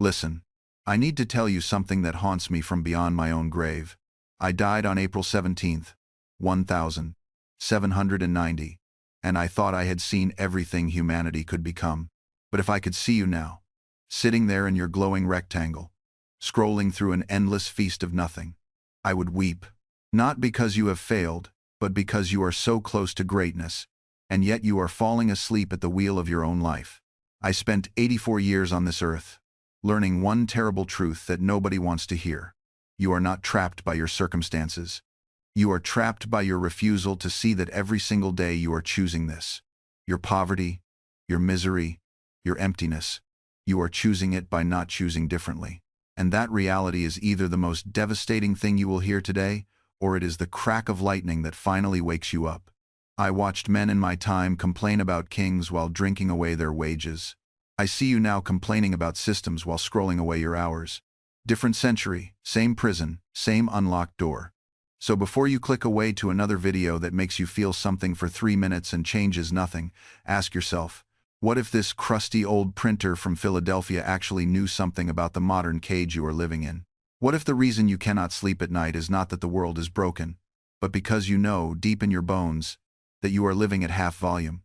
Listen, I need to tell you something that haunts me from beyond my own grave. I died on April 17th, 1790, and I thought I had seen everything humanity could become. But if I could see you now, sitting there in your glowing rectangle, scrolling through an endless feast of nothing, I would weep. Not because you have failed, but because you are so close to greatness, and yet you are falling asleep at the wheel of your own life. I spent 84 years on this earth, learning one terrible truth that nobody wants to hear. You are not trapped by your circumstances. You are trapped by your refusal to see that every single day you are choosing this. Your poverty, your misery, your emptiness. You are choosing it by not choosing differently. And that reality is either the most devastating thing you will hear today, or it is the crack of lightning that finally wakes you up. I watched men in my time complain about kings while drinking away their wages. I see you now complaining about systems while scrolling away your hours. Different century, same prison, same unlocked door. So before you click away to another video that makes you feel something for 3 minutes and changes nothing, ask yourself, what if this crusty old printer from Philadelphia actually knew something about the modern cage you are living in? What if the reason you cannot sleep at night is not that the world is broken, but because you know, deep in your bones, that you are living at half volume?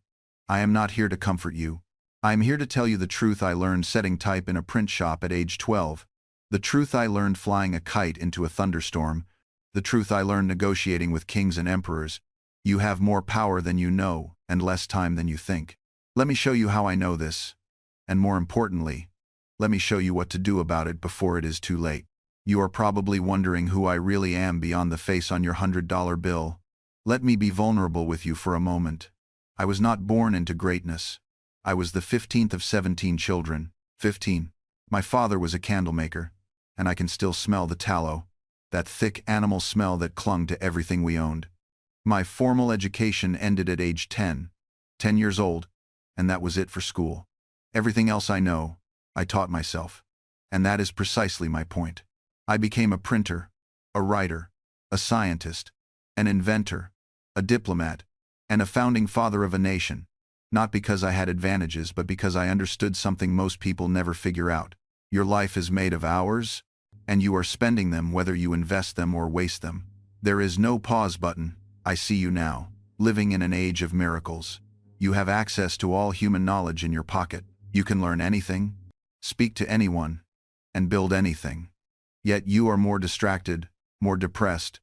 I am not here to comfort you. I am here to tell you the truth I learned setting type in a print shop at age 12, the truth I learned flying a kite into a thunderstorm, the truth I learned negotiating with kings and emperors. You have more power than you know and less time than you think. Let me show you how I know this, and more importantly, let me show you what to do about it before it is too late. You are probably wondering who I really am beyond the face on your $100 bill. Let me be vulnerable with you for a moment. I was not born into greatness. I was the 15th of 17 children. 15. My father was a candlemaker, and I can still smell the tallow, that thick animal smell that clung to everything we owned. My formal education ended at age 10 years old, and that was it for school. Everything else I know, I taught myself. And that is precisely my point. I became a printer, a writer, a scientist, an inventor, a diplomat, and a founding father of a nation. Not because I had advantages, but because I understood something most people never figure out. Your life is made of hours, and you are spending them whether you invest them or waste them. There is no pause button. I see you now, living in an age of miracles. You have access to all human knowledge in your pocket. You can learn anything, speak to anyone, and build anything. Yet you are more distracted, more depressed,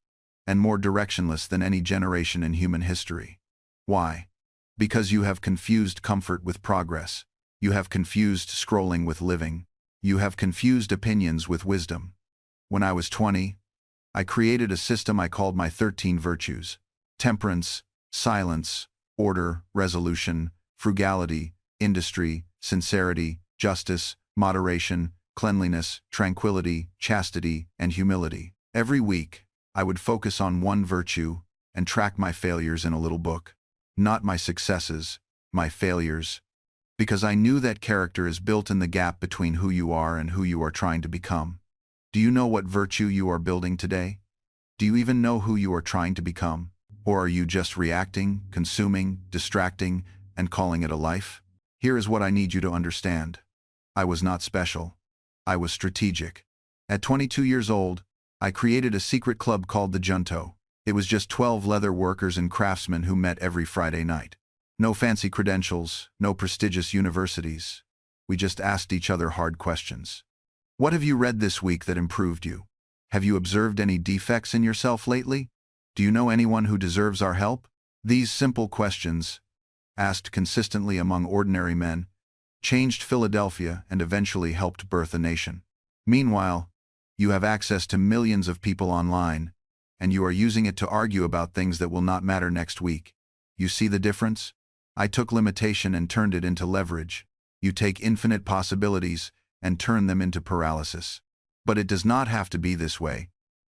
and more directionless than any generation in human history. Why? Because you have confused comfort with progress. You have confused scrolling with living. You have confused opinions with wisdom. When I was 20, I created a system I called my 13 virtues: temperance, silence, order, resolution, frugality, industry, sincerity, justice, moderation, cleanliness, tranquility, chastity, and humility. Every week, I would focus on one virtue and track my failures in a little book. Not my successes, my failures. Because I knew that character is built in the gap between who you are and who you are trying to become. Do you know what virtue you are building today? Do you even know who you are trying to become? Or are you just reacting, consuming, distracting, and calling it a life? Here is what I need you to understand. I was not special. I was strategic. At 22 years old, I created a secret club called the Junto. It was just 12 leather workers and craftsmen who met every Friday night. No fancy credentials, no prestigious universities. We just asked each other hard questions. What have you read this week that improved you? Have you observed any defects in yourself lately? Do you know anyone who deserves our help? These simple questions, asked consistently among ordinary men, changed Philadelphia and eventually helped birth a nation. Meanwhile, you have access to millions of people online, and you are using it to argue about things that will not matter next week. You see the difference? I took limitation and turned it into leverage. You take infinite possibilities and turn them into paralysis. But it does not have to be this way,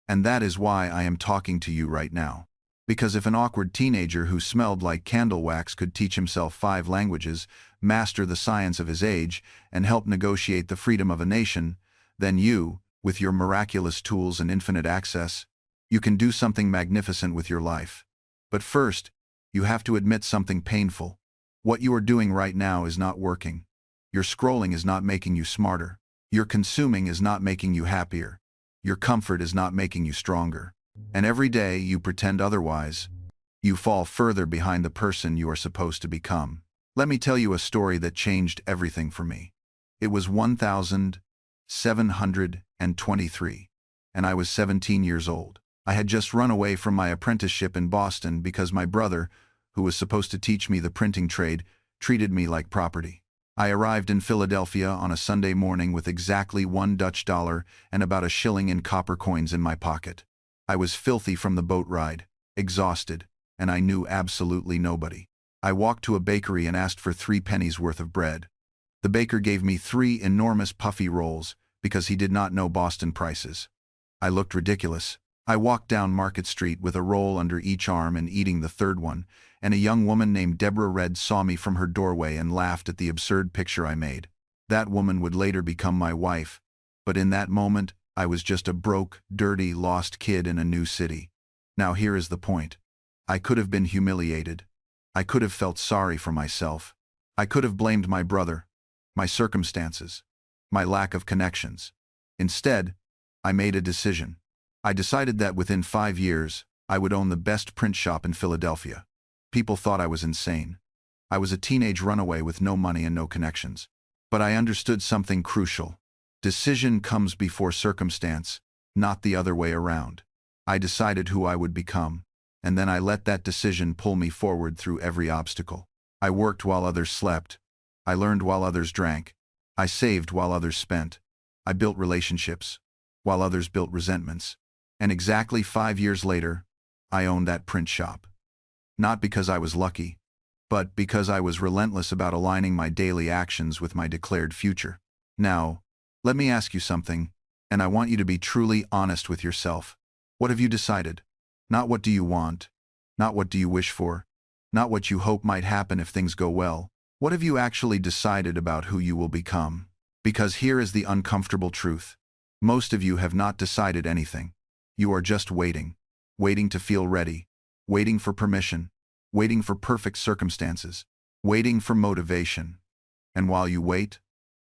and that is why I am talking to you right now. Because if an awkward teenager who smelled like candle wax could teach himself 5 languages, master the science of his age, and help negotiate the freedom of a nation, then you, with your miraculous tools and infinite access, you can do something magnificent with your life. But first, you have to admit something painful. What you are doing right now is not working. Your scrolling is not making you smarter. Your consuming is not making you happier. Your comfort is not making you stronger. And every day you pretend otherwise, you fall further behind the person you are supposed to become. Let me tell you a story that changed everything for me. It was 1723, and I was 17 years old. I had just run away from my apprenticeship in Boston because my brother, who was supposed to teach me the printing trade, treated me like property. I arrived in Philadelphia on a Sunday morning with exactly $1 and about a shilling in copper coins in my pocket. I was filthy from the boat ride, exhausted, and I knew absolutely nobody. I walked to a bakery and asked for 3 pennies worth of bread. The baker gave me 3 enormous puffy rolls because he did not know Boston prices. I looked ridiculous. I walked down Market Street with a roll under each arm and eating the third one, and a young woman named Deborah Red saw me from her doorway and laughed at the absurd picture I made. That woman would later become my wife, but in that moment, I was just a broke, dirty, lost kid in a new city. Now here is the point. I could have been humiliated. I could have felt sorry for myself. I could have blamed my brother, my circumstances, my lack of connections. Instead, I made a decision. I decided that within 5 years, I would own the best print shop in Philadelphia. People thought I was insane. I was a teenage runaway with no money and no connections. But I understood something crucial. Decision comes before circumstance, not the other way around. I decided who I would become, and then I let that decision pull me forward through every obstacle. I worked while others slept. I learned while others drank. I saved while others spent. I built relationships, while others built resentments. And exactly 5 years later, I owned that print shop. Not because I was lucky, but because I was relentless about aligning my daily actions with my declared future. Now, let me ask you something, and I want you to be truly honest with yourself. What have you decided? Not what do you want, not what do you wish for, not what you hope might happen if things go well. What have you actually decided about who you will become? Because here is the uncomfortable truth. Most of you have not decided anything. You are just waiting, waiting to feel ready, waiting for permission, waiting for perfect circumstances, waiting for motivation. And while you wait,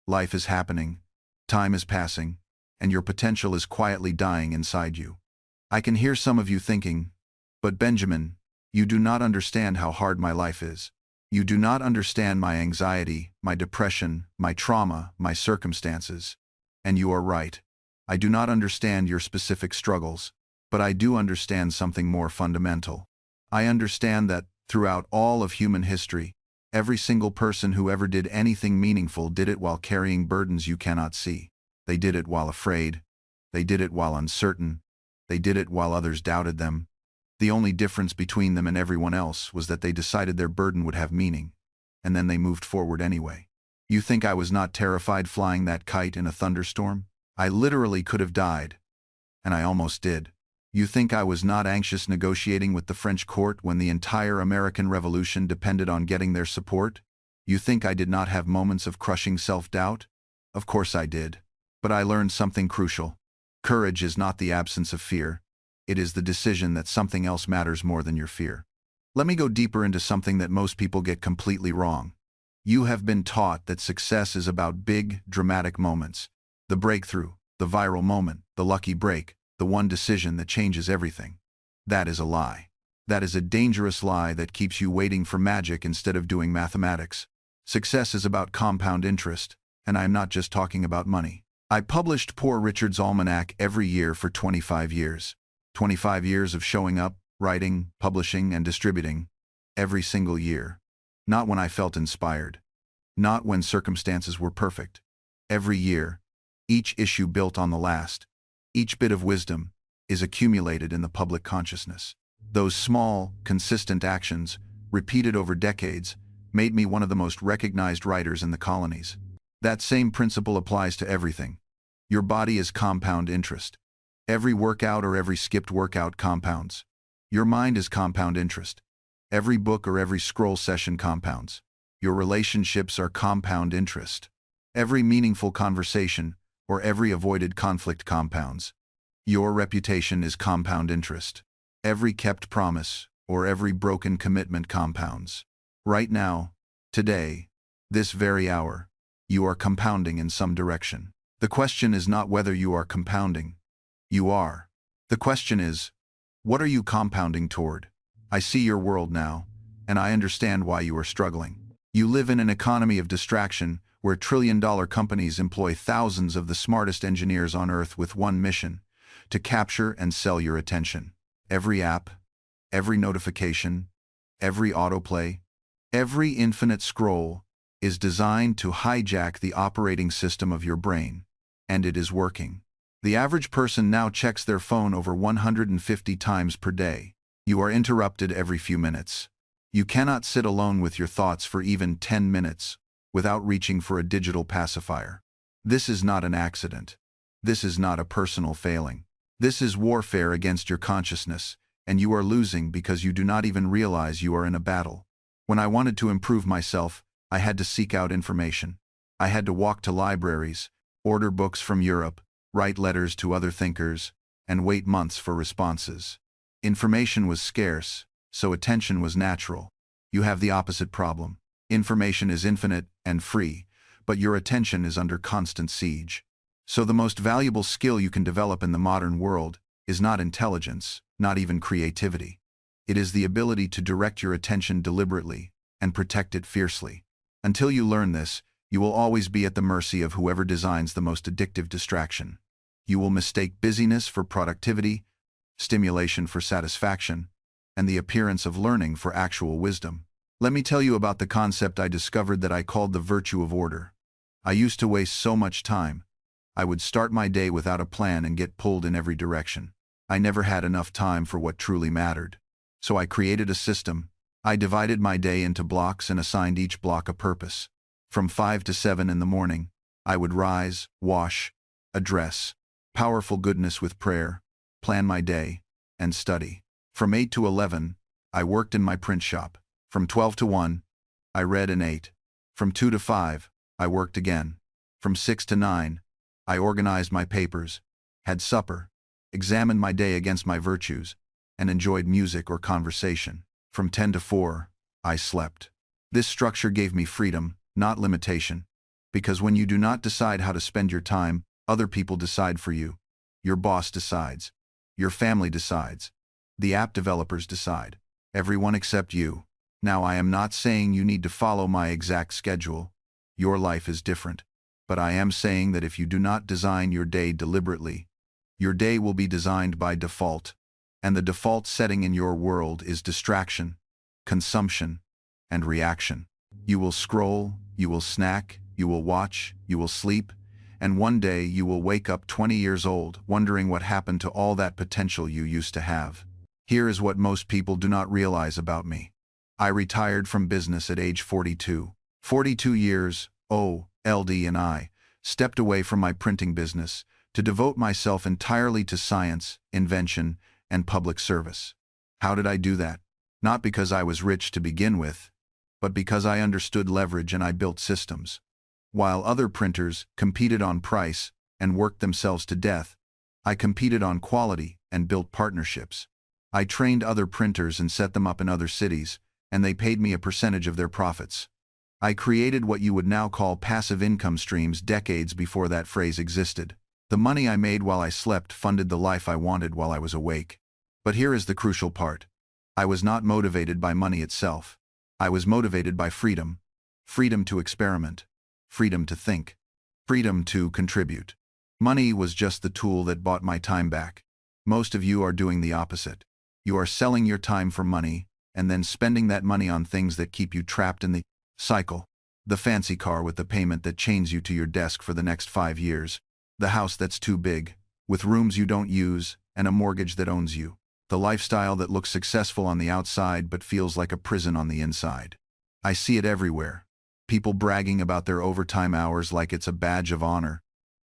life is happening, time is passing, and your potential is quietly dying inside you. I can hear some of you thinking, but Benjamin, you do not understand how hard my life is. You do not understand my anxiety, my depression, my trauma, my circumstances. And you are right. I do not understand your specific struggles, but I do understand something more fundamental. I understand that, throughout all of human history, every single person who ever did anything meaningful did it while carrying burdens you cannot see. They did it while afraid. They did it while uncertain. They did it while others doubted them. The only difference between them and everyone else was that they decided their burden would have meaning, and then they moved forward anyway. You think I was not terrified flying that kite in a thunderstorm? I literally could have died, and I almost did. You think I was not anxious negotiating with the French court when the entire American Revolution depended on getting their support? You think I did not have moments of crushing self-doubt? Of course I did. But I learned something crucial. Courage is not the absence of fear. It is the decision that something else matters more than your fear. Let me go deeper into something that most people get completely wrong. You have been taught that success is about big, dramatic moments. The breakthrough, the viral moment, the lucky break, the one decision that changes everything. That is a lie. That is a dangerous lie that keeps you waiting for magic instead of doing mathematics. Success is about compound interest, and I am not just talking about money. I published Poor Richard's Almanac every year for 25 years. 25 years of showing up, writing, publishing, and distributing. Every single year. Not when I felt inspired. Not when circumstances were perfect. Every year. Each issue built on the last. Each bit of wisdom is accumulated in the public consciousness. Those small, consistent actions, repeated over decades, made me one of the most recognized writers in the colonies. That same principle applies to everything. Your body is compound interest. Every workout or every skipped workout compounds. Your mind is compound interest. Every book or every scroll session compounds. Your relationships are compound interest. Every meaningful conversation or every avoided conflict compounds. Your reputation is compound interest. Every kept promise or every broken commitment compounds. Right now, today, this very hour, you are compounding in some direction. The question is not whether you are compounding. You are. The question is, what are you compounding toward? I see your world now, and I understand why you are struggling. You live in an economy of distraction where trillion-dollar companies employ thousands of the smartest engineers on Earth with one mission: to capture and sell your attention. Every app, every notification, every autoplay, every infinite scroll is designed to hijack the operating system of your brain, and it is working. The average person now checks their phone over 150 times per day. You are interrupted every few minutes. You cannot sit alone with your thoughts for even 10 minutes without reaching for a digital pacifier. This is not an accident. This is not a personal failing. This is warfare against your consciousness, and you are losing because you do not even realize you are in a battle. When I wanted to improve myself, I had to seek out information. I had to walk to libraries, order books from Europe, write letters to other thinkers, and wait months for responses. Information was scarce, so attention was natural. You have the opposite problem. Information is infinite and free, but your attention is under constant siege. So the most valuable skill you can develop in the modern world is not intelligence, not even creativity. It is the ability to direct your attention deliberately and protect it fiercely. Until you learn this, you will always be at the mercy of whoever designs the most addictive distraction. You will mistake busyness for productivity, stimulation for satisfaction, and the appearance of learning for actual wisdom. Let me tell you about the concept I discovered that I called the virtue of order. I used to waste so much time. I would start my day without a plan and get pulled in every direction. I never had enough time for what truly mattered. So I created a system. I divided my day into blocks and assigned each block a purpose. From 5 to 7 in the morning, I would rise, wash, address, powerful goodness with prayer, plan my day, and study. From 8 to 11, I worked in my print shop. From 12 to 1, I read and ate. From 2 to 5, I worked again. From 6 to 9, I organized my papers, had supper, examined my day against my virtues, and enjoyed music or conversation. From 10 to 4, I slept. This structure gave me freedom, not limitation, because when you do not decide how to spend your time, other people decide for you. Your boss decides. Your family decides. The app developers decide. Everyone except you. Now, I am not saying you need to follow my exact schedule. Your life is different. But I am saying that if you do not design your day deliberately, your day will be designed by default, and the default setting in your world is distraction, consumption, and reaction. You will scroll, you will snack, you will watch, you will sleep, and one day you will wake up 20 years old, wondering what happened to all that potential you used to have. Here is what most people do not realize about me. I retired from business at age 42. 42 years, LD, and I stepped away from my printing business to devote myself entirely to science, invention, and public service. How did I do that? Not because I was rich to begin with, but because I understood leverage and I built systems. While other printers competed on price and worked themselves to death, I competed on quality and built partnerships. I trained other printers and set them up in other cities, and they paid me a percentage of their profits. I created what you would now call passive income streams decades before that phrase existed. The money I made while I slept funded the life I wanted while I was awake. But here is the crucial part. I was not motivated by money itself. I was motivated by freedom. Freedom to experiment. Freedom to think. Freedom to contribute. Money was just the tool that bought my time back. Most of you are doing the opposite. You are selling your time for money, and then spending that money on things that keep you trapped in the cycle. The fancy car with the payment that chains you to your desk for the next 5 years. The house that's too big, with rooms you don't use, and a mortgage that owns you. The lifestyle that looks successful on the outside but feels like a prison on the inside. I see it everywhere. People bragging about their overtime hours like it's a badge of honor.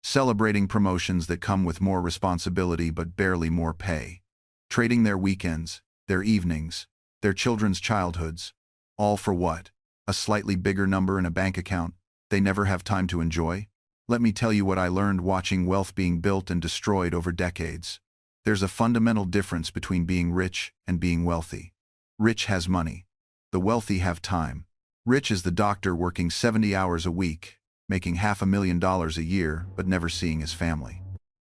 Celebrating promotions that come with more responsibility but barely more pay. Trading their weekends, their evenings, their children's childhoods. All for what? A slightly bigger number in a bank account they never have time to enjoy? Let me tell you what I learned watching wealth being built and destroyed over decades. There's a fundamental difference between being rich and being wealthy. Rich has money. The wealthy have time. Rich is the doctor working 70 hours a week, making $500,000 a year but never seeing his family.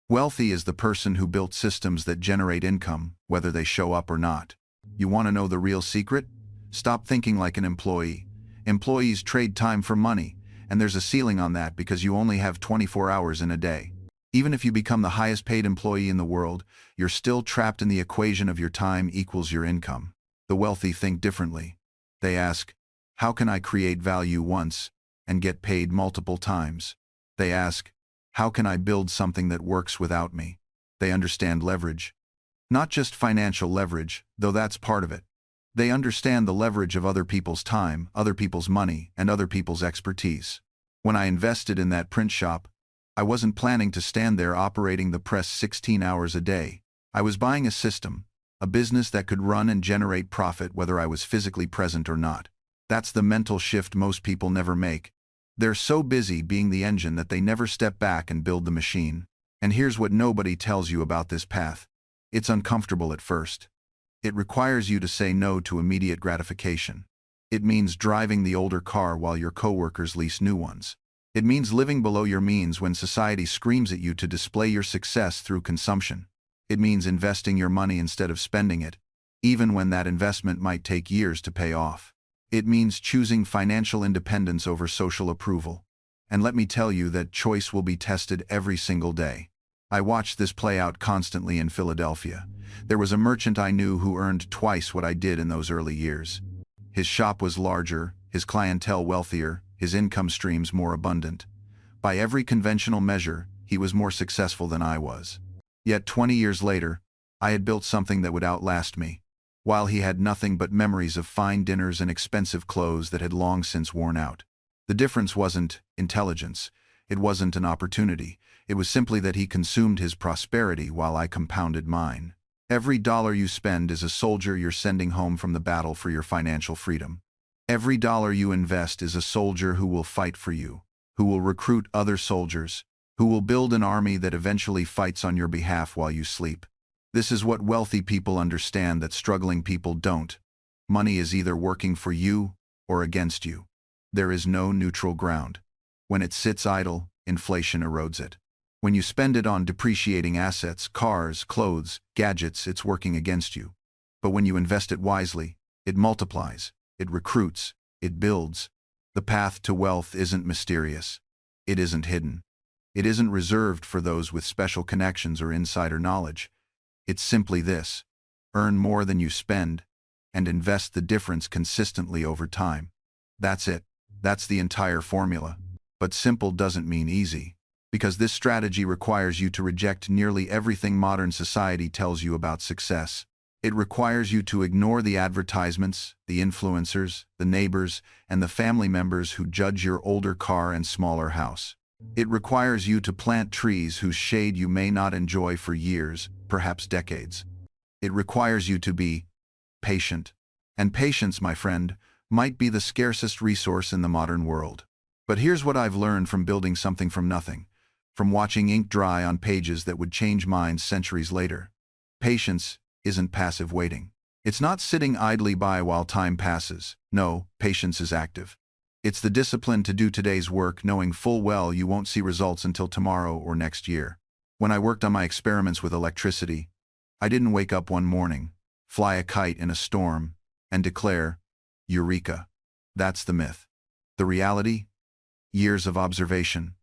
Wealthy is the person who built systems that generate income, whether they show up or not. You want to know the real secret? Stop thinking like an employee. Employees trade time for money, and there's a ceiling on that because you only have 24 hours in a day. Even if you become the highest paid employee in the world, you're still trapped in the equation of your time equals your income. The wealthy think differently. They ask, how can I create value once and get paid multiple times? They ask, how can I build something that works without me? They understand leverage. Not just financial leverage, though that's part of it. They understand the leverage of other people's time, other people's money, and other people's expertise. When I invested in that print shop, I wasn't planning to stand there operating the press 16 hours a day. I was buying a system, a business that could run and generate profit whether I was physically present or not. That's the mental shift most people never make. They're so busy being the engine that they never step back and build the machine. And here's what nobody tells you about this path. It's uncomfortable at first. It requires you to say no to immediate gratification. It means driving the older car while your coworkers lease new ones. It means living below your means when society screams at you to display your success through consumption. It means investing your money instead of spending it, even when that investment might take years to pay off. It means choosing financial independence over social approval. And let me tell you that choice will be tested every single day. I watched this play out constantly in Philadelphia. There was a merchant I knew who earned twice what I did in those early years. His shop was larger, his clientele wealthier, his income streams more abundant. By every conventional measure, he was more successful than I was. Yet 20 years later, I had built something that would outlast me, while he had nothing but memories of fine dinners and expensive clothes that had long since worn out. The difference wasn't intelligence, it wasn't an opportunity, it was simply that he consumed his prosperity while I compounded mine. Every dollar you spend is a soldier you're sending home from the battle for your financial freedom. Every dollar you invest is a soldier who will fight for you, who will recruit other soldiers, who will build an army that eventually fights on your behalf while you sleep. This is what wealthy people understand that struggling people don't. Money is either working for you or against you. There is no neutral ground. When it sits idle, inflation erodes it. When you spend it on depreciating assets, cars, clothes, gadgets, it's working against you. But when you invest it wisely, it multiplies, it recruits, it builds. The path to wealth isn't mysterious. It isn't hidden. It isn't reserved for those with special connections or insider knowledge. It's simply this: earn more than you spend, and invest the difference consistently over time. That's it. That's the entire formula. But simple doesn't mean easy, because this strategy requires you to reject nearly everything modern society tells you about success. It requires you to ignore the advertisements, the influencers, the neighbors, and the family members who judge your older car and smaller house. It requires you to plant trees whose shade you may not enjoy for years, perhaps decades. It requires you to be patient. And patience, my friend, might be the scarcest resource in the modern world. But here's what I've learned from building something from nothing, from watching ink dry on pages that would change minds centuries later. Patience isn't passive waiting. It's not sitting idly by while time passes. No, patience is active. It's the discipline to do today's work knowing full well you won't see results until tomorrow or next year. When I worked on my experiments with electricity, I didn't wake up one morning, fly a kite in a storm, and declare, Eureka. That's the myth. The reality? Years of observation,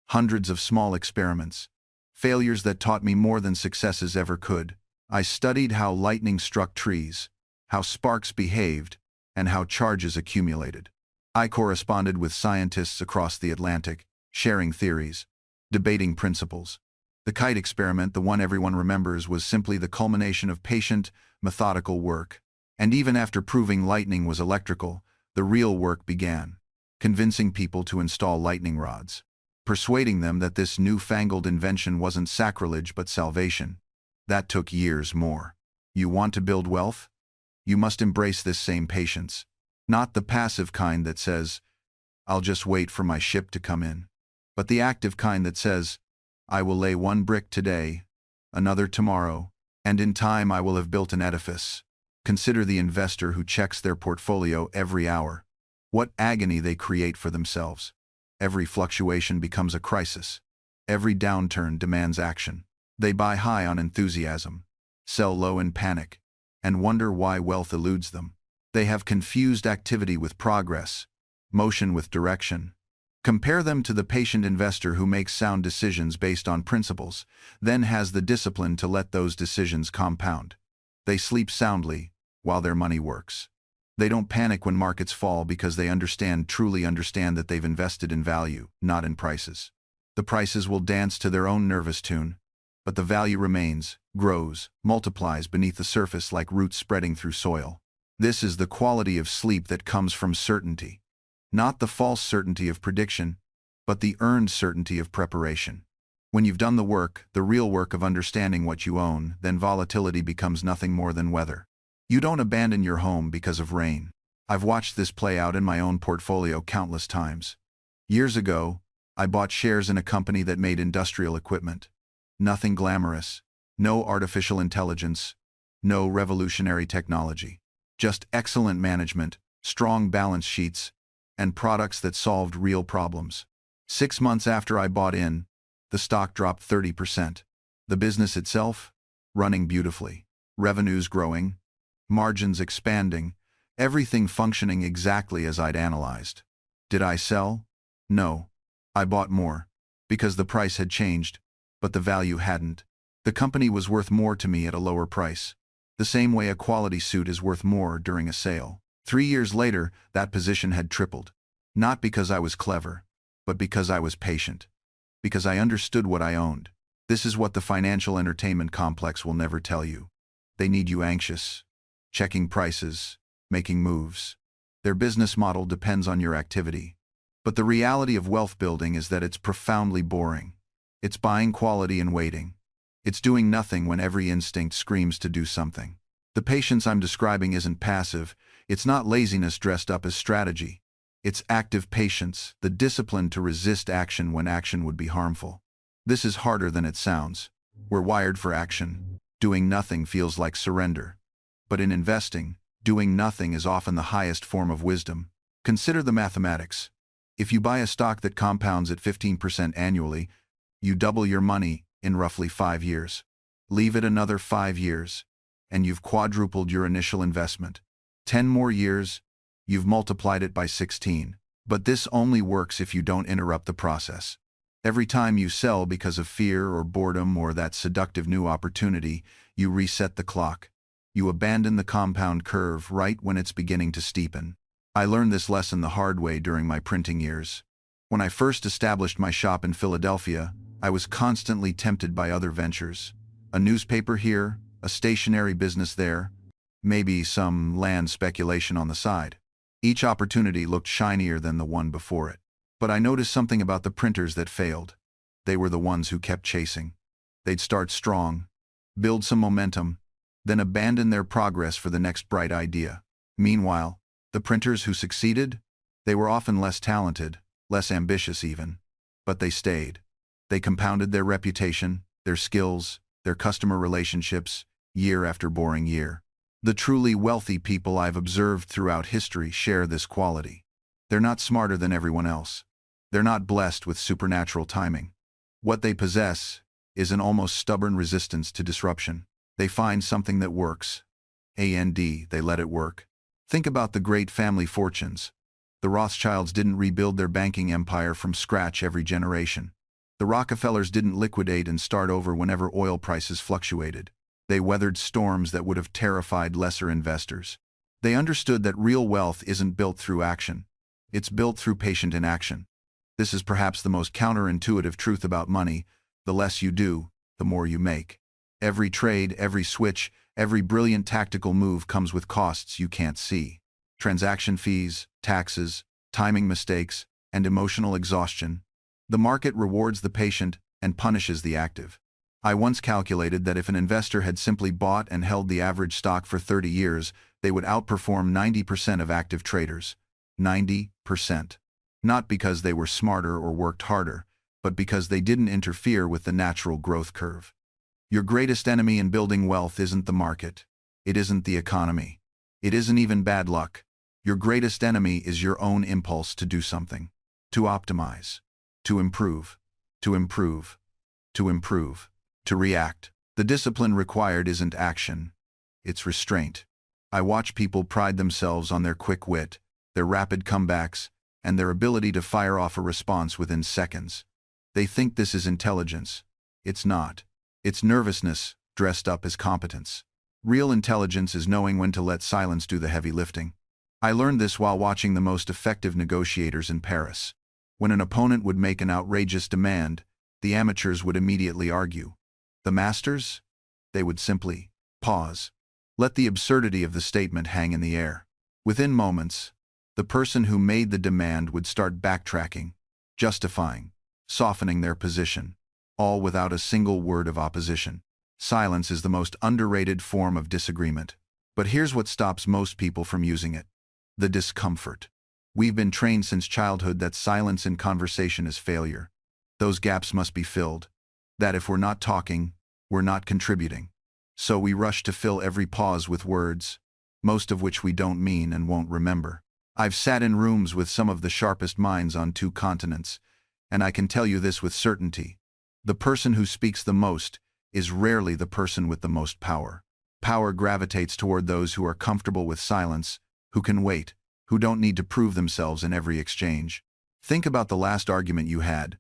hundreds of small experiments, failures that taught me more than successes ever could. I studied how lightning struck trees, how sparks behaved, and how charges accumulated. I corresponded with scientists across the Atlantic, sharing theories, debating principles. The kite experiment, the one everyone remembers, was simply the culmination of patient, methodical work. And even after proving lightning was electrical, the real work began, convincing people to install lightning rods, persuading them that this newfangled invention wasn't sacrilege but salvation. That took years more. You want to build wealth? You must embrace this same patience. Not the passive kind that says, I'll just wait for my ship to come in, but the active kind that says, I will lay one brick today, another tomorrow, and in time I will have built an edifice. Consider the investor who checks their portfolio every hour. What agony they create for themselves. Every fluctuation becomes a crisis. Every downturn demands action. They buy high on enthusiasm, sell low in panic, and wonder why wealth eludes them. They have confused activity with progress, motion with direction. Compare them to the patient investor who makes sound decisions based on principles, then has the discipline to let those decisions compound. They sleep soundly while their money works. They don't panic when markets fall because they truly understand that they've invested in value, not in prices. The prices will dance to their own nervous tune, but the value remains, grows, multiplies beneath the surface like roots spreading through soil. This is the quality of sleep that comes from certainty. Not the false certainty of prediction, but the earned certainty of preparation. When you've done the work, the real work of understanding what you own, then volatility becomes nothing more than weather. You don't abandon your home because of rain. I've watched this play out in my own portfolio countless times. Years ago, I bought shares in a company that made industrial equipment. Nothing glamorous, no artificial intelligence, no revolutionary technology. Just excellent management, strong balance sheets, and products that solved real problems. 6 months after I bought in, the stock dropped 30%. The business itself, running beautifully. Revenues growing, margins expanding, everything functioning exactly as I'd analyzed. Did I sell? No. I bought more, because the price had changed, but the value hadn't. The company was worth more to me at a lower price. The same way a quality suit is worth more during a sale. 3 years later, that position had tripled. Not because I was clever, but because I was patient. Because I understood what I owned. This is what the financial entertainment complex will never tell you. They need you anxious, checking prices, making moves. Their business model depends on your activity. But the reality of wealth building is that it's profoundly boring. It's buying quality and waiting. It's doing nothing when every instinct screams to do something. The patience I'm describing isn't passive. It's not laziness dressed up as strategy. It's active patience, the discipline to resist action when action would be harmful. This is harder than it sounds. We're wired for action. Doing nothing feels like surrender. But in investing, doing nothing is often the highest form of wisdom. Consider the mathematics. If you buy a stock that compounds at 15% annually, you double your money in roughly 5 years. Leave it another 5 years, and you've quadrupled your initial investment. 10 more years, you've multiplied it by 16. But this only works if you don't interrupt the process. Every time you sell because of fear or boredom or that seductive new opportunity, you reset the clock. You abandon the compound curve right when it's beginning to steepen. I learned this lesson the hard way during my printing years. When I first established my shop in Philadelphia, I was constantly tempted by other ventures. A newspaper here, a stationery business there, maybe some land speculation on the side. Each opportunity looked shinier than the one before it. But I noticed something about the printers that failed. They were the ones who kept chasing. They'd start strong, build some momentum, then abandon their progress for the next bright idea. Meanwhile, the printers who succeeded, they were often less talented, less ambitious even, but they stayed. They compounded their reputation, their skills, their customer relationships, year after boring year. The truly wealthy people I've observed throughout history share this quality. They're not smarter than everyone else. They're not blessed with supernatural timing. What they possess is an almost stubborn resistance to disruption. They find something that works. They let it work. Think about the great family fortunes. The Rothschilds didn't rebuild their banking empire from scratch every generation. The Rockefellers didn't liquidate and start over whenever oil prices fluctuated. They weathered storms that would have terrified lesser investors. They understood that real wealth isn't built through action. It's built through patient inaction. This is perhaps the most counterintuitive truth about money. The less you do, the more you make. Every trade, every switch, every brilliant tactical move comes with costs you can't see. Transaction fees, taxes, timing mistakes, and emotional exhaustion. The market rewards the patient and punishes the active. I once calculated that if an investor had simply bought and held the average stock for 30 years, they would outperform 90% of active traders. 90%. Not because they were smarter or worked harder, but because they didn't interfere with the natural growth curve. Your greatest enemy in building wealth isn't the market. It isn't the economy. It isn't even bad luck. Your greatest enemy is your own impulse to do something. to optimize, to improve, to improve, to improve, to react. The discipline required isn't action, it's restraint. I watch people pride themselves on their quick wit, their rapid comebacks, and their ability to fire off a response within seconds. They think this is intelligence. It's not. It's nervousness dressed up as competence. Real intelligence is knowing when to let silence do the heavy lifting. I learned this while watching the most effective negotiators in Paris. When an opponent would make an outrageous demand, the amateurs would immediately argue. The masters? They would simply pause. Let the absurdity of the statement hang in the air. Within moments, the person who made the demand would start backtracking, justifying, softening their position, all without a single word of opposition. Silence is the most underrated form of disagreement. But here's what stops most people from using it: the discomfort. We've been trained since childhood that silence in conversation is failure. Those gaps must be filled. That if we're not talking, we're not contributing. So we rush to fill every pause with words, most of which we don't mean and won't remember. I've sat in rooms with some of the sharpest minds on 2 continents, and I can tell you this with certainty: the person who speaks the most is rarely the person with the most power. Power gravitates toward those who are comfortable with silence, who can wait, who don't need to prove themselves in every exchange. Think about the last argument you had.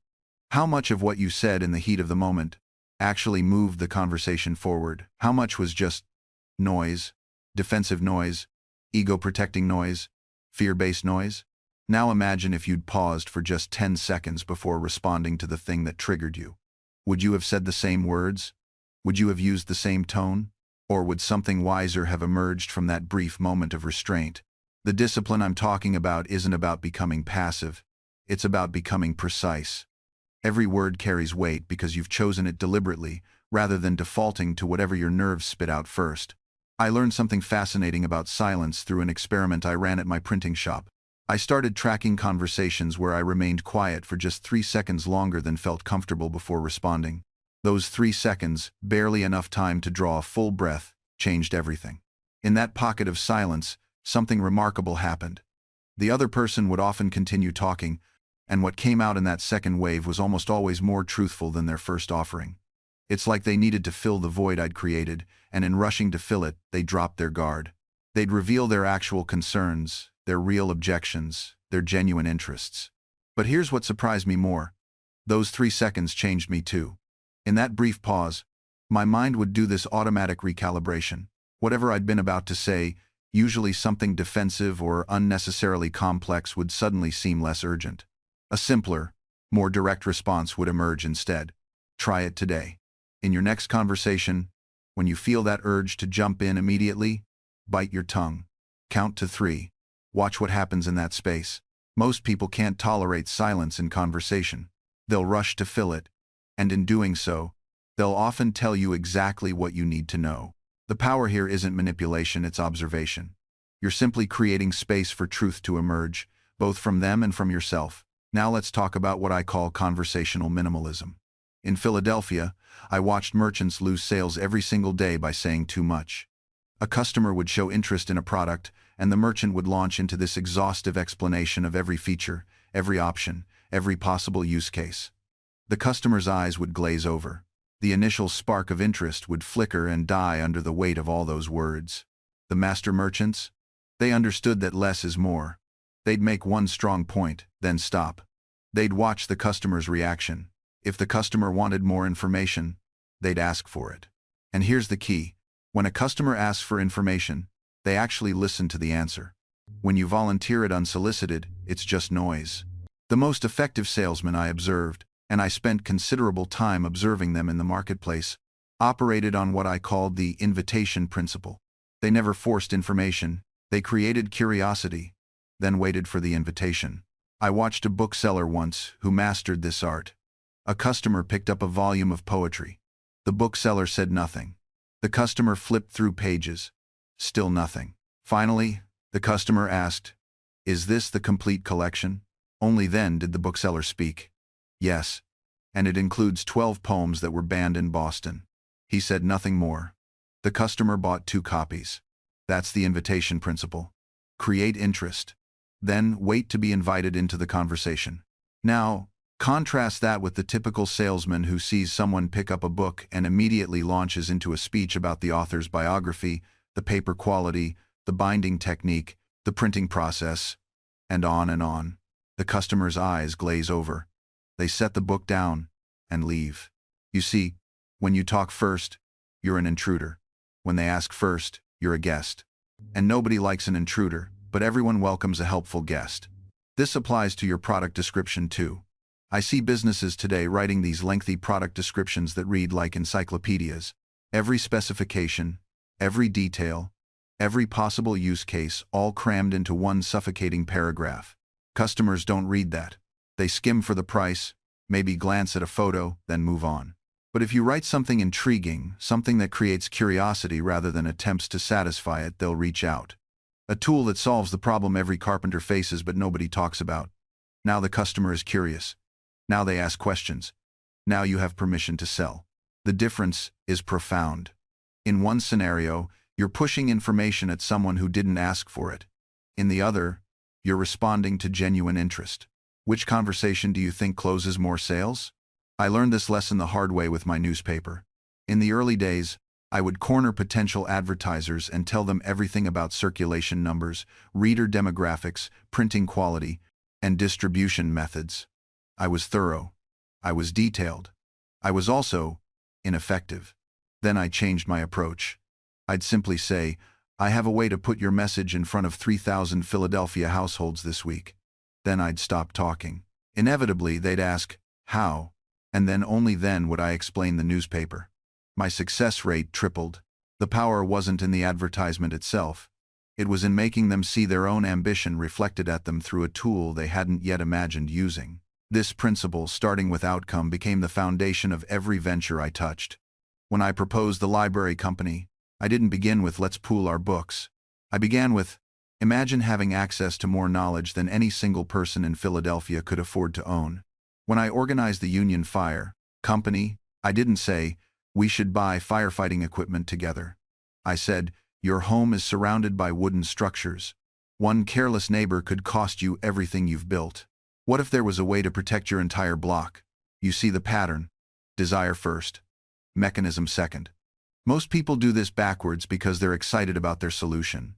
How much of what you said in the heat of the moment actually moved the conversation forward? How much was just noise, defensive noise, ego-protecting noise, fear-based noise? Now imagine if you'd paused for just 10 seconds before responding to the thing that triggered you. Would you have said the same words? Would you have used the same tone? Or would something wiser have emerged from that brief moment of restraint? The discipline I'm talking about isn't about becoming passive. It's about becoming precise. Every word carries weight because you've chosen it deliberately, rather than defaulting to whatever your nerves spit out first. I learned something fascinating about silence through an experiment I ran at my printing shop. I started tracking conversations where I remained quiet for just 3 seconds longer than felt comfortable before responding. Those 3 seconds, barely enough time to draw a full breath, changed everything. In that pocket of silence, something remarkable happened. The other person would often continue talking, and what came out in that second wave was almost always more truthful than their first offering. It's like they needed to fill the void I'd created, and in rushing to fill it, they dropped their guard. They'd reveal their actual concerns, their real objections, their genuine interests. But here's what surprised me more. Those 3 seconds changed me too. In that brief pause, my mind would do this automatic recalibration. Whatever I'd been about to say, usually something defensive or unnecessarily complex, would suddenly seem less urgent. A simpler, more direct response would emerge instead. Try it today. In your next conversation, when you feel that urge to jump in immediately, bite your tongue. Count to 3. Watch what happens in that space. Most people can't tolerate silence in conversation. They'll rush to fill it, and in doing so, they'll often tell you exactly what you need to know. The power here isn't manipulation, it's observation. You're simply creating space for truth to emerge, both from them and from yourself. Now let's talk about what I call conversational minimalism. In Philadelphia, I watched merchants lose sales every single day by saying too much. A customer would show interest in a product, and the merchant would launch into this exhaustive explanation of every feature, every option, every possible use case. The customer's eyes would glaze over. The initial spark of interest would flicker and die under the weight of all those words. The master merchants? They understood that less is more. They'd make one strong point, then stop. They'd watch the customer's reaction. If the customer wanted more information, they'd ask for it. And here's the key. When a customer asks for information, they actually listen to the answer. When you volunteer it unsolicited, it's just noise. The most effective salesmen I observed, and I spent considerable time observing them in the marketplace, operated on what I called the invitation principle. They never forced information, they created curiosity, then waited for the invitation. I watched a bookseller once who mastered this art. A customer picked up a volume of poetry. The bookseller said nothing. The customer flipped through pages. Still nothing. Finally, the customer asked, "Is this the complete collection?" Only then did the bookseller speak. "Yes, and it includes 12 poems that were banned in Boston." He said nothing more. The customer bought 2 copies. That's the invitation principle. Create interest. Then wait to be invited into the conversation. Now, contrast that with the typical salesman who sees someone pick up a book and immediately launches into a speech about the author's biography, the paper quality, the binding technique, the printing process, and on and on. The customer's eyes glaze over. They set the book down and leave. You see, when you talk first, you're an intruder. When they ask first, you're a guest. And nobody likes an intruder, but everyone welcomes a helpful guest. This applies to your product description too. I see businesses today writing these lengthy product descriptions that read like encyclopedias. Every specification, every detail, every possible use case, all crammed into one suffocating paragraph. Customers don't read that. They skim for the price, maybe glance at a photo, then move on. But if you write something intriguing, something that creates curiosity rather than attempts to satisfy it, they'll reach out. A tool that solves the problem every carpenter faces but nobody talks about. Now the customer is curious. Now they ask questions. Now you have permission to sell. The difference is profound. In one scenario, you're pushing information at someone who didn't ask for it. In the other, you're responding to genuine interest. Which conversation do you think closes more sales? I learned this lesson the hard way with my newspaper. In the early days, I would corner potential advertisers and tell them everything about circulation numbers, reader demographics, printing quality, and distribution methods. I was thorough. I was detailed. I was also ineffective. Then I changed my approach. I'd simply say, I have a way to put your message in front of 3,000 Philadelphia households this week. Then I'd stop talking. Inevitably, they'd ask, how? And then only then would I explain the newspaper. My success rate tripled. The power wasn't in the advertisement itself. It was in making them see their own ambition reflected at them through a tool they hadn't yet imagined using. This principle, starting with outcome, became the foundation of every venture I touched. When I proposed the library company, I didn't begin with "let's pool our books." I began with, imagine having access to more knowledge than any single person in Philadelphia could afford to own. When I organized the Union Fire Company, I didn't say, we should buy firefighting equipment together. I said, your home is surrounded by wooden structures. One careless neighbor could cost you everything you've built. What if there was a way to protect your entire block? You see the pattern. Desire first. Mechanism second. Most people do this backwards because they're excited about their solution.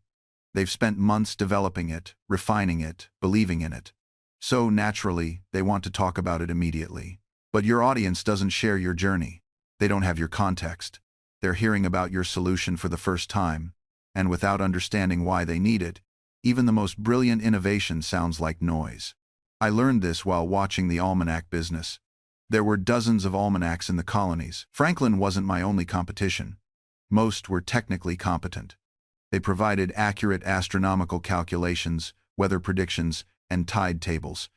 They've spent months developing it, refining it, believing in it. So, naturally, they want to talk about it immediately. But your audience doesn't share your journey. They don't have your context. They're hearing about your solution for the first time, and without understanding why they need it, even the most brilliant innovation sounds like noise. I learned this while watching the almanac business. There were dozens of almanacs in the colonies. Franklin wasn't my only competition. Most were technically competent. They provided accurate astronomical calculations, weather predictions, and tide tables.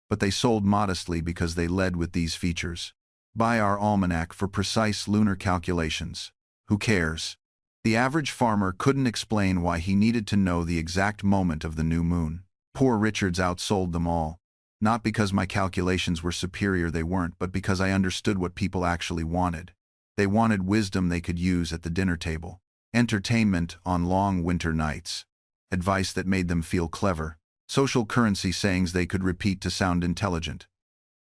But they sold modestly because they led with these features. Buy our almanac for precise lunar calculations. Who cares? The average farmer couldn't explain why he needed to know the exact moment of the new moon. Poor Richards outsold them all. Not because my calculations were superior, they weren't, but because I understood what people actually wanted. They wanted wisdom they could use at the dinner table, entertainment on long winter nights, advice that made them feel clever, social currency sayings they could repeat to sound intelligent.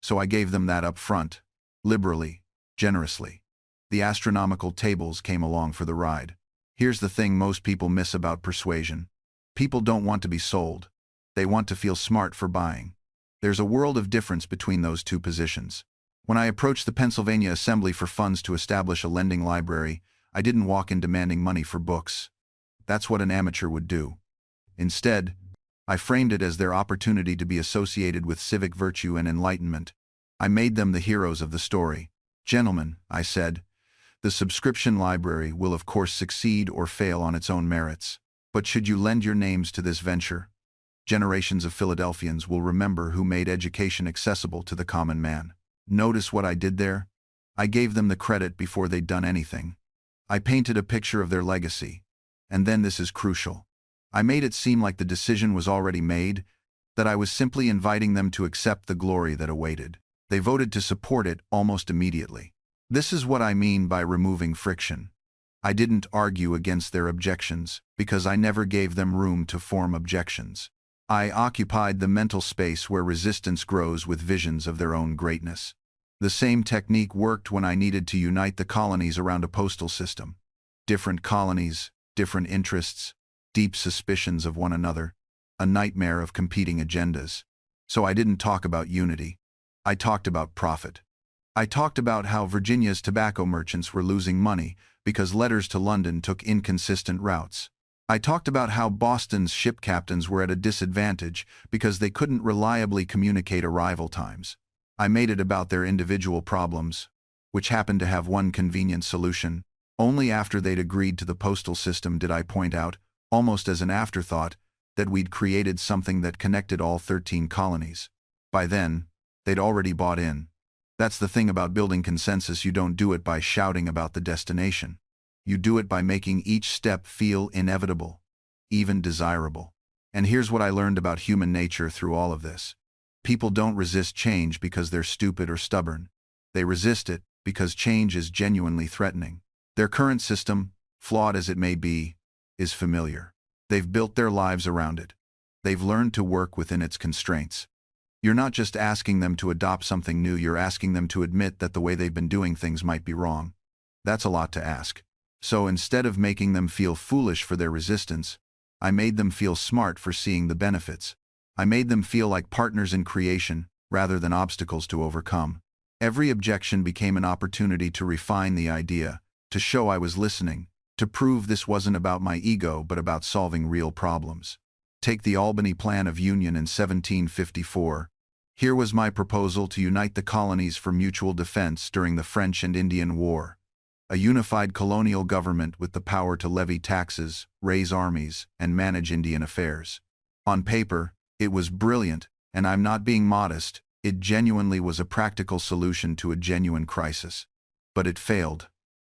So I gave them that up front, liberally, generously. The astronomical tables came along for the ride. Here's the thing most people miss about persuasion. People don't want to be sold. They want to feel smart for buying. There's a world of difference between those two positions. When I approached the Pennsylvania Assembly for funds to establish a lending library, I didn't walk in demanding money for books. That's what an amateur would do. Instead, I framed it as their opportunity to be associated with civic virtue and enlightenment. I made them the heroes of the story. Gentlemen, I said, the subscription library will of course succeed or fail on its own merits. But should you lend your names to this venture, generations of Philadelphians will remember who made education accessible to the common man. Notice what I did there? I gave them the credit before they'd done anything. I painted a picture of their legacy. And then this is crucial. I made it seem like the decision was already made, that I was simply inviting them to accept the glory that awaited. They voted to support it almost immediately. This is what I mean by removing friction. I didn't argue against their objections, because I never gave them room to form objections. I occupied the mental space where resistance grows with visions of their own greatness. The same technique worked when I needed to unite the colonies around a postal system. Different colonies, different interests, deep suspicions of one another, a nightmare of competing agendas. So I didn't talk about unity. I talked about profit. I talked about how Virginia's tobacco merchants were losing money because letters to London took inconsistent routes. I talked about how Boston's ship captains were at a disadvantage because they couldn't reliably communicate arrival times. I made it about their individual problems, which happened to have one convenient solution. Only after they'd agreed to the postal system did I point out, almost as an afterthought, that we'd created something that connected all 13 colonies. By then, they'd already bought in. That's the thing about building consensus. You don't do it by shouting about the destination. You do it by making each step feel inevitable, even desirable. And here's what I learned about human nature through all of this. People don't resist change because they're stupid or stubborn. They resist it because change is genuinely threatening. Their current system, flawed as it may be, is familiar. They've built their lives around it. They've learned to work within its constraints. You're not just asking them to adopt something new, you're asking them to admit that the way they've been doing things might be wrong. That's a lot to ask. So instead of making them feel foolish for their resistance, I made them feel smart for seeing the benefits. I made them feel like partners in creation rather than obstacles to overcome. Every objection became an opportunity to refine the idea, to show I was listening, to prove this wasn't about my ego but about solving real problems. Take the Albany Plan of Union in 1754. Here was my proposal to unite the colonies for mutual defense during the French and Indian War. A unified colonial government with the power to levy taxes, raise armies, and manage Indian affairs. On paper, it was brilliant, and I'm not being modest. It genuinely was a practical solution to a genuine crisis. But it failed.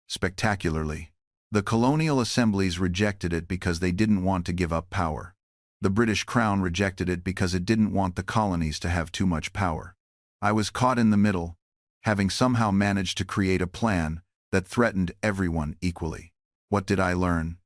Spectacularly. The colonial assemblies rejected it because they didn't want to give up power. The British Crown rejected it because it didn't want the colonies to have too much power. I was caught in the middle, having somehow managed to create a plan that threatened everyone equally. What did I learn?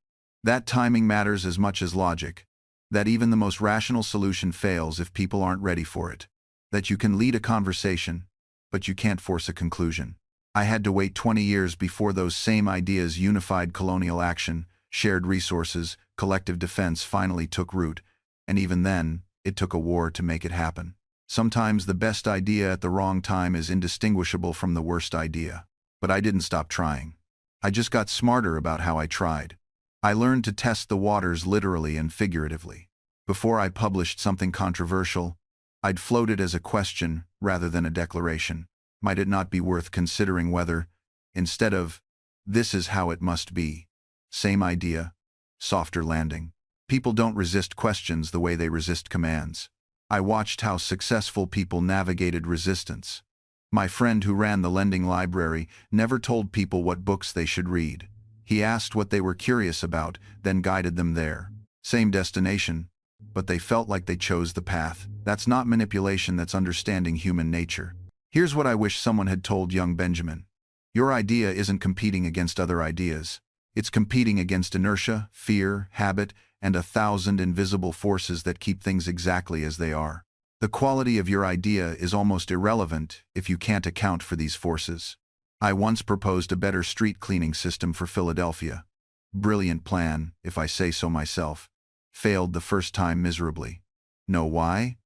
That timing matters as much as logic. That even the most rational solution fails if people aren't ready for it. That you can lead a conversation, but you can't force a conclusion. I had to wait 20 years before those same ideas, unified colonial action, shared resources, collective defense, finally took root, and even then, it took a war to make it happen. Sometimes the best idea at the wrong time is indistinguishable from the worst idea. But I didn't stop trying. I just got smarter about how I tried. I learned to test the waters literally and figuratively. Before I published something controversial, I'd float it as a question rather than a declaration. Might it not be worth considering whether, instead of, "This is how it must be," same idea, softer landing. People don't resist questions the way they resist commands. I watched how successful people navigated resistance. My friend who ran the lending library never told people what books they should read. He asked what they were curious about, then guided them there. Same destination, but they felt like they chose the path. That's not manipulation, that's understanding human nature. Here's what I wish someone had told young Benjamin. Your idea isn't competing against other ideas. It's competing against inertia, fear, habit, and 1,000 invisible forces that keep things exactly as they are. The quality of your idea is almost irrelevant if you can't account for these forces. I once proposed a better street cleaning system for Philadelphia. Brilliant plan, if I say so myself. Failed the first time miserably. Know why?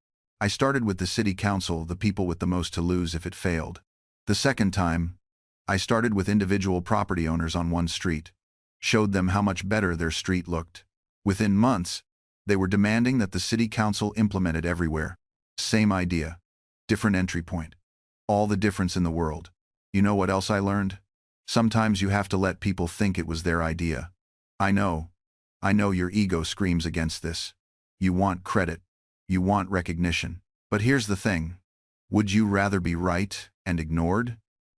I started with the city council, the people with the most to lose if it failed. The second time, I started with individual property owners on one street. Showed them how much better their street looked. Within months, they were demanding that the city council implement it everywhere. Same idea, different entry point. All the difference in the world. You know what else I learned? Sometimes you have to let people think it was their idea. I know your ego screams against this. You want credit. You want recognition. But here's the thing. Would you rather be right and ignored,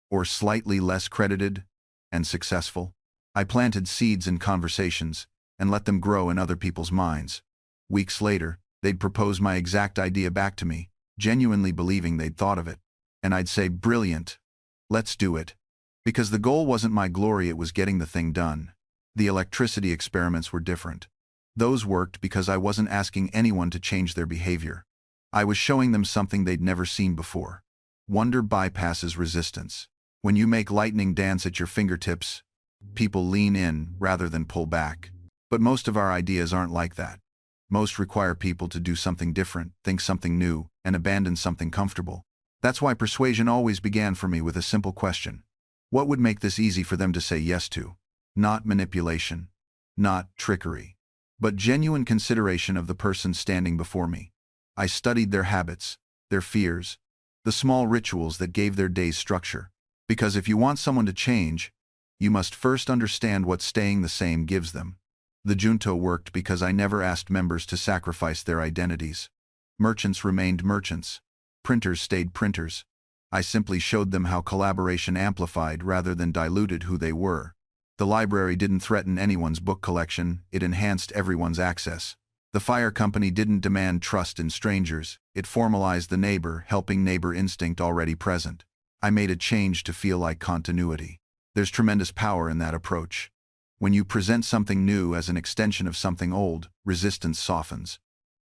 or slightly less credited and successful? I planted seeds in conversations and let them grow in other people's minds. Weeks later, they'd propose my exact idea back to me, genuinely believing they'd thought of it. And I'd say, brilliant, let's do it. Because the goal wasn't my glory, it was getting the thing done. The electricity experiments were different. Those worked because I wasn't asking anyone to change their behavior. I was showing them something they'd never seen before. Wonder bypasses resistance. When you make lightning dance at your fingertips, people lean in rather than pull back. But most of our ideas aren't like that. Most require people to do something different, think something new, and abandon something comfortable. That's why persuasion always began for me with a simple question. What would make this easy for them to say yes to? Not manipulation, not trickery, but genuine consideration of the person standing before me. I studied their habits, their fears, the small rituals that gave their days structure. Because if you want someone to change, you must first understand what staying the same gives them. The junto worked because I never asked members to sacrifice their identities. Merchants remained merchants. Printers stayed printers. I simply showed them how collaboration amplified rather than diluted who they were. The library didn't threaten anyone's book collection, it enhanced everyone's access. The fire company didn't demand trust in strangers, it formalized the neighbor, helping neighbor instinct already present. I made a change to feel like continuity. There's tremendous power in that approach. When you present something new as an extension of something old, resistance softens.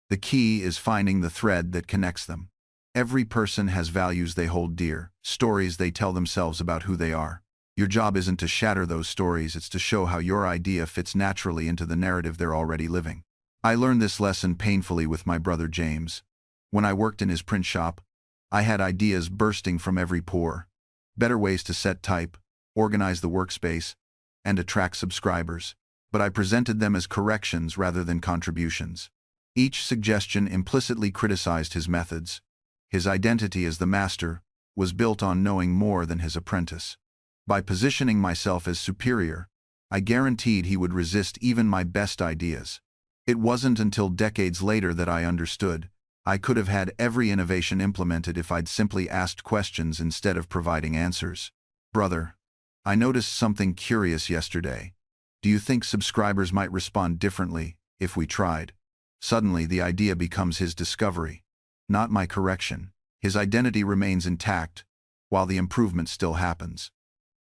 The key is finding the thread that connects them. Every person has values they hold dear, stories they tell themselves about who they are. Your job isn't to shatter those stories, it's to show how your idea fits naturally into the narrative they're already living. I learned this lesson painfully with my brother James. When I worked in his print shop, I had ideas bursting from every pore. Better ways to set type, organize the workspace, and attract subscribers. But I presented them as corrections rather than contributions. Each suggestion implicitly criticized his methods. His identity as the master was built on knowing more than his apprentice. By positioning myself as superior, I guaranteed he would resist even my best ideas. It wasn't until decades later that I understood. I could have had every innovation implemented if I'd simply asked questions instead of providing answers. Brother, I noticed something curious yesterday. Do you think subscribers might respond differently if we tried? Suddenly, the idea becomes his discovery, not my correction. His identity remains intact, while the improvement still happens.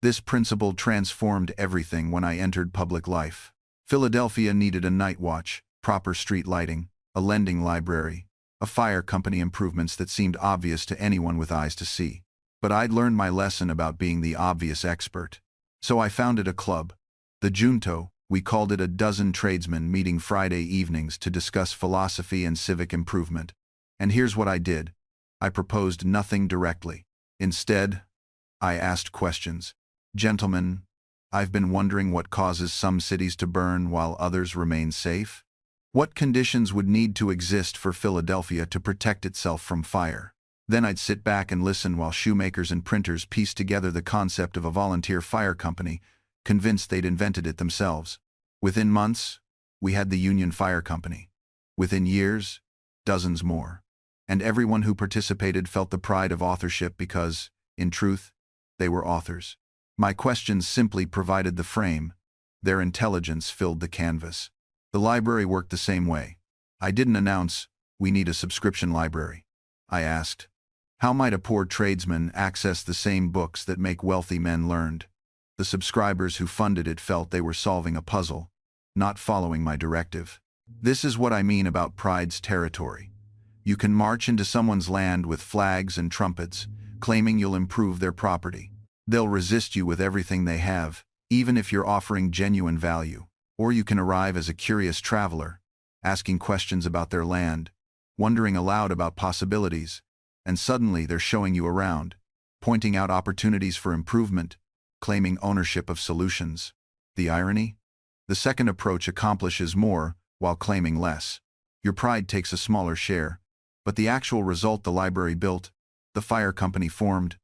This principle transformed everything when I entered public life. Philadelphia needed a night watch, proper street lighting, a lending library, a fire company improvements that seemed obvious to anyone with eyes to see. But I'd learned my lesson about being the obvious expert. So I founded a club, the Junto. We called it a dozen tradesmen meeting Friday evenings to discuss philosophy and civic improvement. And here's what I did. I proposed nothing directly. Instead, I asked questions. Gentlemen, I've been wondering what causes some cities to burn while others remain safe. What conditions would need to exist for Philadelphia to protect itself from fire? Then I'd sit back and listen while shoemakers and printers pieced together the concept of a volunteer fire company, convinced they'd invented it themselves. Within months, we had the Union Fire Company. Within years, dozens more. And everyone who participated felt the pride of authorship because, in truth, they were authors. My questions simply provided the frame. Their intelligence filled the canvas. The library worked the same way. I didn't announce, "We need a subscription library." I asked, "How might a poor tradesman access the same books that make wealthy men learned?" The subscribers who funded it felt they were solving a puzzle, not following my directive. This is what I mean about pride's territory. You can march into someone's land with flags and trumpets, claiming you'll improve their property. They'll resist you with everything they have, even if you're offering genuine value. Or you can arrive as a curious traveler, asking questions about their land, wondering aloud about possibilities, and suddenly they're showing you around, pointing out opportunities for improvement, claiming ownership of solutions. The irony? The second approach accomplishes more while claiming less. Your pride takes a smaller share, but the actual result, the library built, the fire company formed,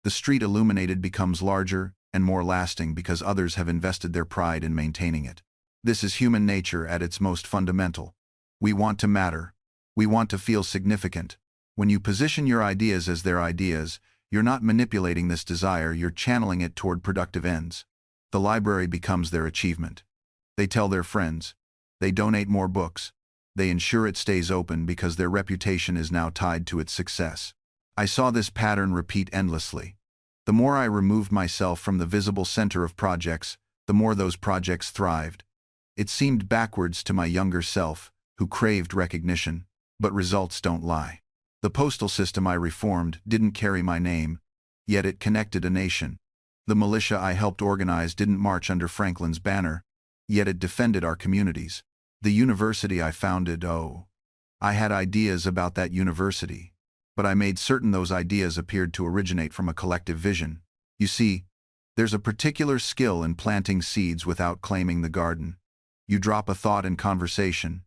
the street illuminated becomes larger and more lasting because others have invested their pride in maintaining it. This is human nature at its most fundamental. We want to matter. We want to feel significant. When you position your ideas as their ideas, you're not manipulating this desire, you're channeling it toward productive ends. The library becomes their achievement. They tell their friends. They donate more books. They ensure it stays open because their reputation is now tied to its success. I saw this pattern repeat endlessly. The more I removed myself from the visible center of projects, the more those projects thrived. It seemed backwards to my younger self, who craved recognition, but results don't lie. The postal system I reformed didn't carry my name, yet it connected a nation. The militia I helped organize didn't march under Franklin's banner, yet it defended our communities. The university I founded, I had ideas about that university, but I made certain those ideas appeared to originate from a collective vision. You see, there's a particular skill in planting seeds without claiming the garden. You drop a thought in conversation.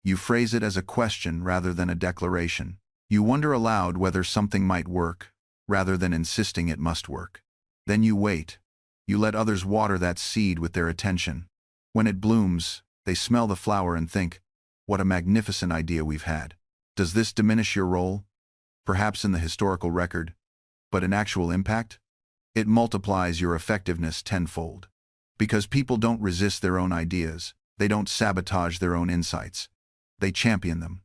You phrase it as a question rather than a declaration. You wonder aloud whether something might work, rather than insisting it must work. Then you wait. You let others water that seed with their attention. When it blooms, they smell the flower and think, what a magnificent idea we've had. Does this diminish your role? Perhaps in the historical record, but in actual impact? It multiplies your effectiveness tenfold. Because people don't resist their own ideas, they don't sabotage their own insights. They champion them.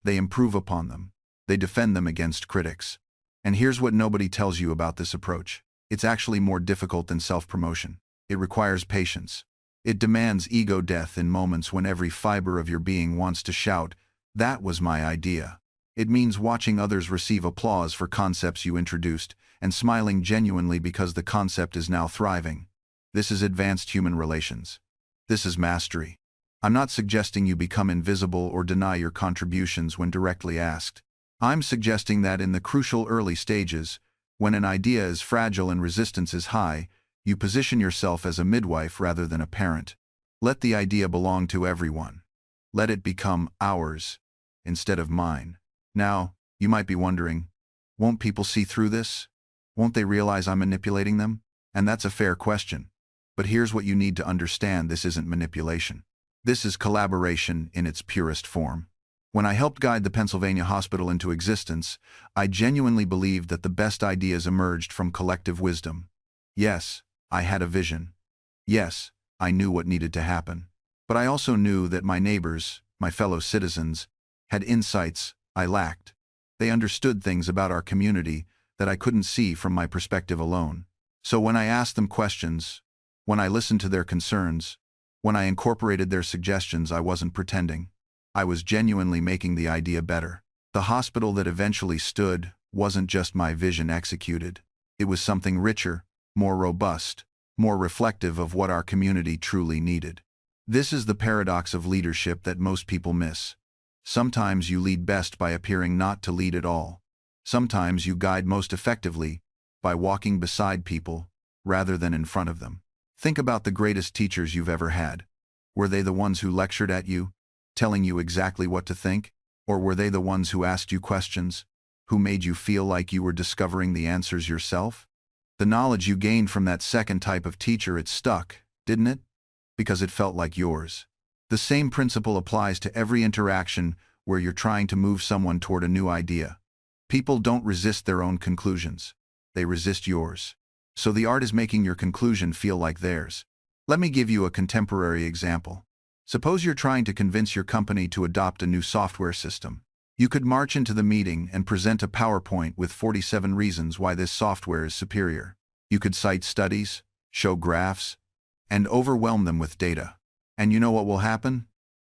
They improve upon them. They defend them against critics. And here's what nobody tells you about this approach. It's actually more difficult than self-promotion. It requires patience. It demands ego death in moments when every fiber of your being wants to shout, "That was my idea." It means watching others receive applause for concepts you introduced, and smiling genuinely because the concept is now thriving. This is advanced human relations. This is mastery. I'm not suggesting you become invisible or deny your contributions when directly asked. I'm suggesting that in the crucial early stages, when an idea is fragile and resistance is high, you position yourself as a midwife rather than a parent. Let the idea belong to everyone. Let it become ours instead of mine. Now, you might be wondering, won't people see through this? Won't they realize I'm manipulating them? And that's a fair question. But here's what you need to understand: this isn't manipulation. This is collaboration in its purest form. When I helped guide the Pennsylvania Hospital into existence, I genuinely believed that the best ideas emerged from collective wisdom. Yes, I had a vision. Yes, I knew what needed to happen. But I also knew that my neighbors, my fellow citizens, had insights I lacked. They understood things about our community that I couldn't see from my perspective alone. So when I asked them questions, when I listened to their concerns, when I incorporated their suggestions, I wasn't pretending. I was genuinely making the idea better. The hospital that eventually stood wasn't just my vision executed. It was something richer, more robust, more reflective of what our community truly needed. This is the paradox of leadership that most people miss. Sometimes you lead best by appearing not to lead at all. Sometimes you guide most effectively by walking beside people rather than in front of them. Think about the greatest teachers you've ever had. Were they the ones who lectured at you, telling you exactly what to think? Or were they the ones who asked you questions, who made you feel like you were discovering the answers yourself? The knowledge you gained from that second type of teacher, it stuck, didn't it? Because it felt like yours. The same principle applies to every interaction where you're trying to move someone toward a new idea. People don't resist their own conclusions. They resist yours. So the art is making your conclusion feel like theirs. Let me give you a contemporary example. Suppose you're trying to convince your company to adopt a new software system. You could march into the meeting and present a PowerPoint with 47 reasons why this software is superior. You could cite studies, show graphs, and overwhelm them with data. And you know what will happen?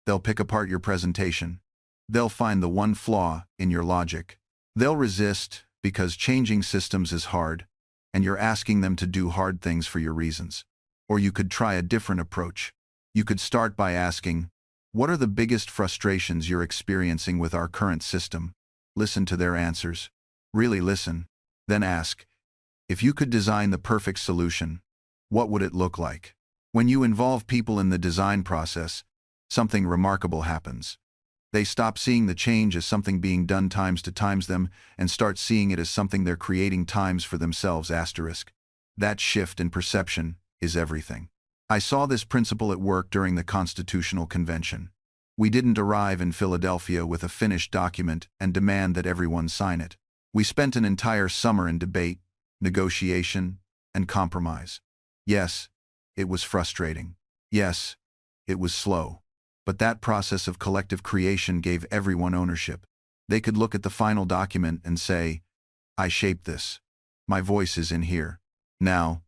They'll pick apart your presentation. They'll find the one flaw in your logic. They'll resist because changing systems is hard, and you're asking them to do hard things for your reasons. Or you could try a different approach. You could start by asking, what are the biggest frustrations you're experiencing with our current system? Listen to their answers. Really listen. Then ask, if you could design the perfect solution, what would it look like? When you involve people in the design process, something remarkable happens. They stop seeing the change as something being done times them and start seeing it as something they're creating times for themselves. That shift in perception is everything. I saw this principle at work during the Constitutional Convention. We didn't arrive in Philadelphia with a finished document and demand that everyone sign it. We spent an entire summer in debate, negotiation, and compromise. Yes, it was frustrating. Yes, it was slow. But that process of collective creation gave everyone ownership. They could look at the final document and say, I shaped this. My voice is in here. Now,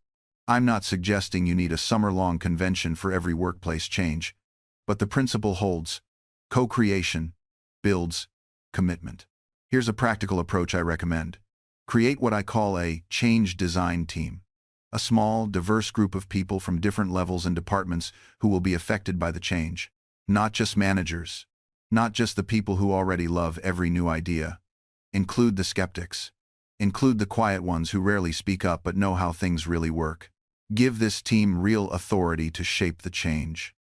I'm not suggesting you need a summer-long convention for every workplace change. But the principle holds. Co-creation builds commitment. Here's a practical approach I recommend. Create what I call a change design team. A small, diverse group of people from different levels and departments who will be affected by the change. Not just managers. Not just the people who already love every new idea. Include the skeptics. Include the quiet ones who rarely speak up but know how things really work. Give this team real authority to shape the change.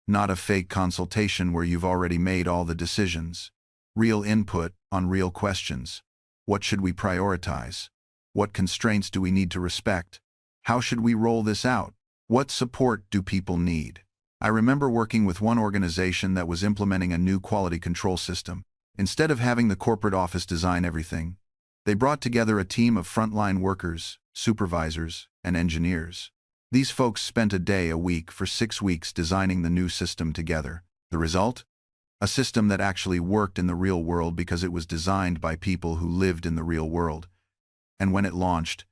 Not a fake consultation where you've already made all the decisions. Real input on real questions. What should we prioritize? What constraints do we need to respect? How should we roll this out? What support do people need? I remember working with one organization that was implementing a new quality control system. Instead of having the corporate office design everything, they brought together a team of frontline workers, supervisors, and engineers. These folks spent a day a week for 6 weeks designing the new system together. The result? A system that actually worked in the real world because it was designed by people who lived in the real world. And when it launched,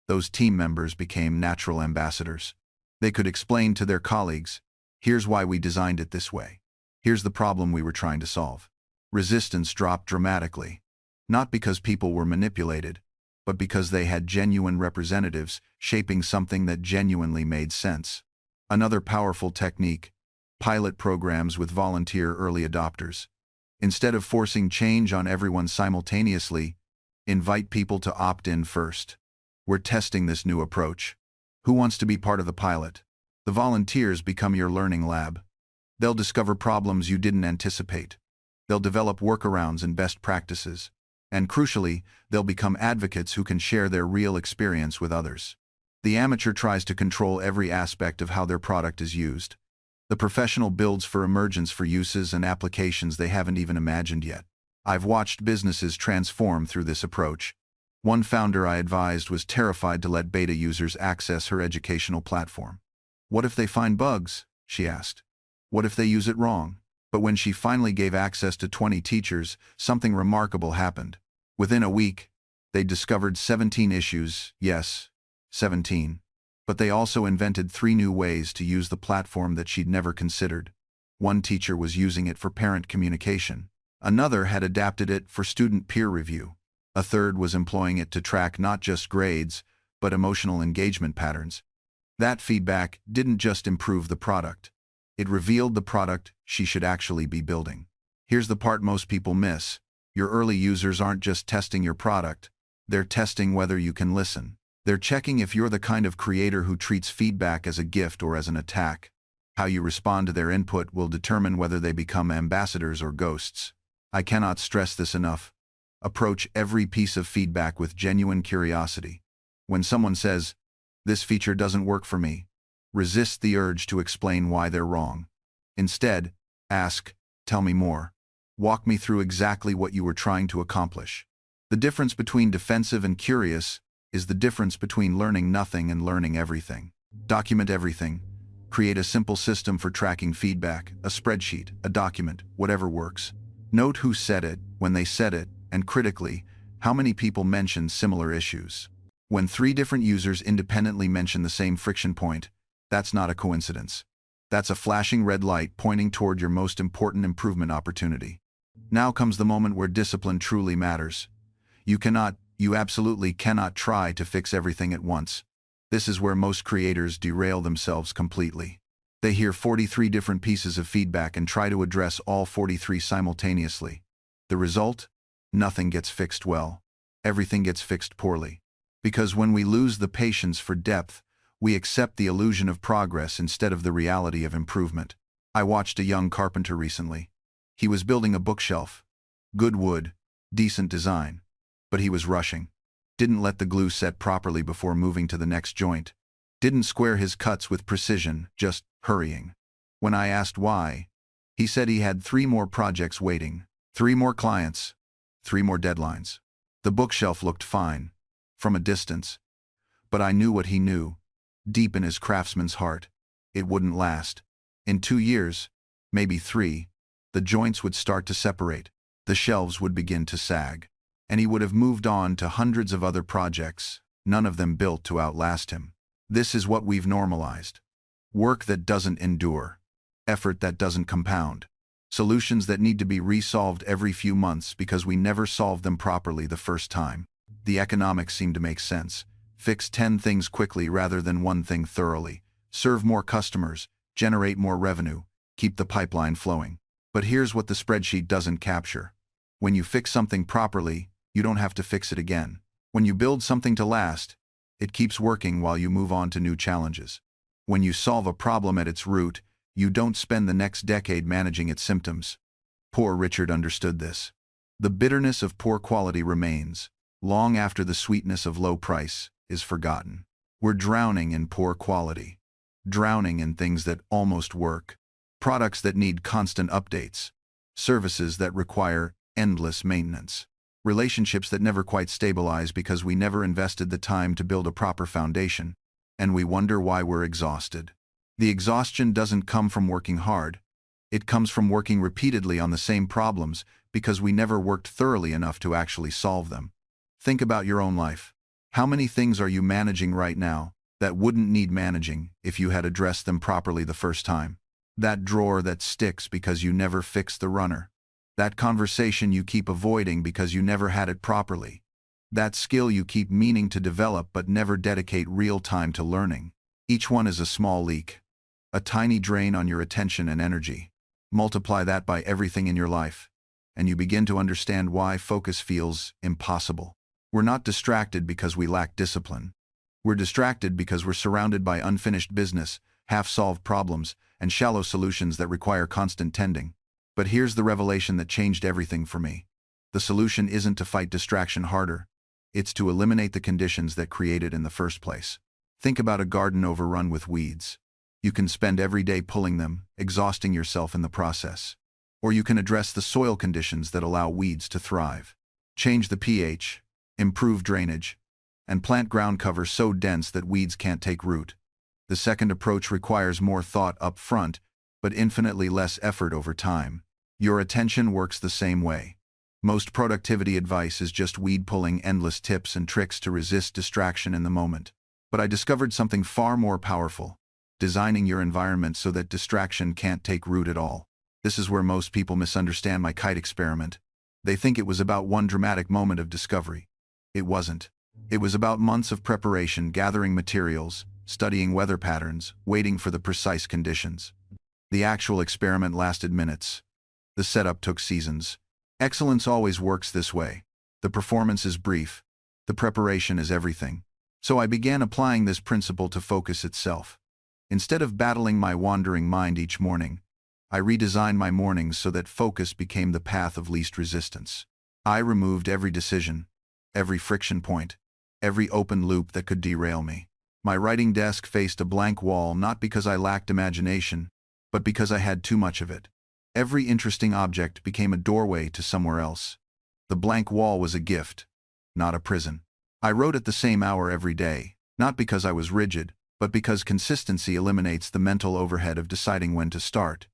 those team members became natural ambassadors. They could explain to their colleagues, here's why we designed it this way. Here's the problem we were trying to solve. Resistance dropped dramatically. Not because people were manipulated, but because they had genuine representatives shaping something that genuinely made sense. Another powerful technique: pilot programs with volunteer early adopters. Instead of forcing change on everyone simultaneously, invite people to opt in first. We're testing this new approach. Who wants to be part of the pilot? The volunteers become your learning lab. They'll discover problems you didn't anticipate. They'll develop workarounds and best practices. And crucially, they'll become advocates who can share their real experience with others. The amateur tries to control every aspect of how their product is used. The professional builds for emergence for uses and applications they haven't even imagined yet. I've watched businesses transform through this approach. One founder I advised was terrified to let beta users access her educational platform. What if they find bugs? She asked. What if they use it wrong? But when she finally gave access to 20 teachers, something remarkable happened. Within a week, they discovered 17 issues, yes, 17. But they also invented 3 new ways to use the platform that she'd never considered. One teacher was using it for parent communication. Another had adapted it for student peer review. A third was employing it to track not just grades, but emotional engagement patterns. That feedback didn't just improve the product. It revealed the product she should actually be building. Here's the part most people miss. Your early users aren't just testing your product. They're testing whether you can listen. They're checking if you're the kind of creator who treats feedback as a gift or as an attack. How you respond to their input will determine whether they become ambassadors or ghosts. I cannot stress this enough. Approach every piece of feedback with genuine curiosity. When someone says, "This feature doesn't work for me," resist the urge to explain why they're wrong. Instead, ask, "Tell me more. Walk me through exactly what you were trying to accomplish." The difference between defensive and curious is the difference between learning nothing and learning everything. Document everything. Create a simple system for tracking feedback, a spreadsheet, a document, whatever works. Note who said it, when they said it, and critically, how many people mentioned similar issues. When 3 different users independently mention the same friction point, that's not a coincidence. That's a flashing red light pointing toward your most important improvement opportunity. Now comes the moment where discipline truly matters. You absolutely cannot try to fix everything at once. This is where most creators derail themselves completely. They hear 43 different pieces of feedback and try to address all 43 simultaneously. The result? Nothing gets fixed well. Everything gets fixed poorly. Because when we lose the patience for depth, we accept the illusion of progress instead of the reality of improvement. I watched a young carpenter recently. He was building a bookshelf. Good wood, decent design. But he was rushing. Didn't let the glue set properly before moving to the next joint. Didn't square his cuts with precision, just hurrying. When I asked why, he said he had 3 more projects waiting, 3 more clients, 3 more deadlines. The bookshelf looked fine, from a distance. But I knew what he knew, deep in his craftsman's heart. It wouldn't last. In 2 years, maybe 3, the joints would start to separate, the shelves would begin to sag. And he would have moved on to hundreds of other projects, none of them built to outlast him. This is what we've normalized. Work that doesn't endure. effort that doesn't compound, solutions that need to be resolved every few months because we never solved them properly the first time. The economics seem to make sense. Fix 10 things quickly rather than one thing thoroughly. Serve more customers, generate more revenue, keep the pipeline flowing. But here's what the spreadsheet doesn't capture. When you fix something properly, you don't have to fix it again. When you build something to last, it keeps working while you move on to new challenges. When you solve a problem at its root, you don't spend the next decade managing its symptoms. Poor Richard understood this. The bitterness of poor quality remains, long after the sweetness of low price is forgotten. We're drowning in poor quality, drowning in things that almost work, products that need constant updates, services that require endless maintenance, relationships that never quite stabilize because we never invested the time to build a proper foundation, and we wonder why we're exhausted. The exhaustion doesn't come from working hard. It comes from working repeatedly on the same problems because we never worked thoroughly enough to actually solve them. Think about your own life. How many things are you managing right now that wouldn't need managing if you had addressed them properly the first time? That drawer that sticks because you never fixed the runner. That conversation you keep avoiding because you never had it properly. That skill you keep meaning to develop but never dedicate real time to learning. Each one is a small leak, a tiny drain on your attention and energy. Multiply that by everything in your life, and you begin to understand why focus feels impossible. We're not distracted because we lack discipline. We're distracted because we're surrounded by unfinished business, half-solved problems, and shallow solutions that require constant tending. But here's the revelation that changed everything for me. The solution isn't to fight distraction harder. It's to eliminate the conditions that create it in the first place. Think about a garden overrun with weeds. You can spend every day pulling them, exhausting yourself in the process. Or you can address the soil conditions that allow weeds to thrive. Change the pH, improve drainage, and plant ground cover so dense that weeds can't take root. The second approach requires more thought up front, but infinitely less effort over time. Your attention works the same way. Most productivity advice is just weed-pulling endless tips and tricks to resist distraction in the moment. But I discovered something far more powerful: designing your environment so that distraction can't take root at all. This is where most people misunderstand my kite experiment. They think it was about one dramatic moment of discovery. It wasn't. It was about months of preparation, gathering materials, studying weather patterns, waiting for the precise conditions. The actual experiment lasted minutes. The setup took seasons. Excellence always works this way. The performance is brief. The preparation is everything. So I began applying this principle to focus itself. Instead of battling my wandering mind each morning, I redesigned my mornings so that focus became the path of least resistance. I removed every decision, every friction point, every open loop that could derail me. My writing desk faced a blank wall not because I lacked imagination, but because I had too much of it. Every interesting object became a doorway to somewhere else. The blank wall was a gift, not a prison. I wrote at the same hour every day, not because I was rigid, but because consistency eliminates the mental overhead of deciding when to start.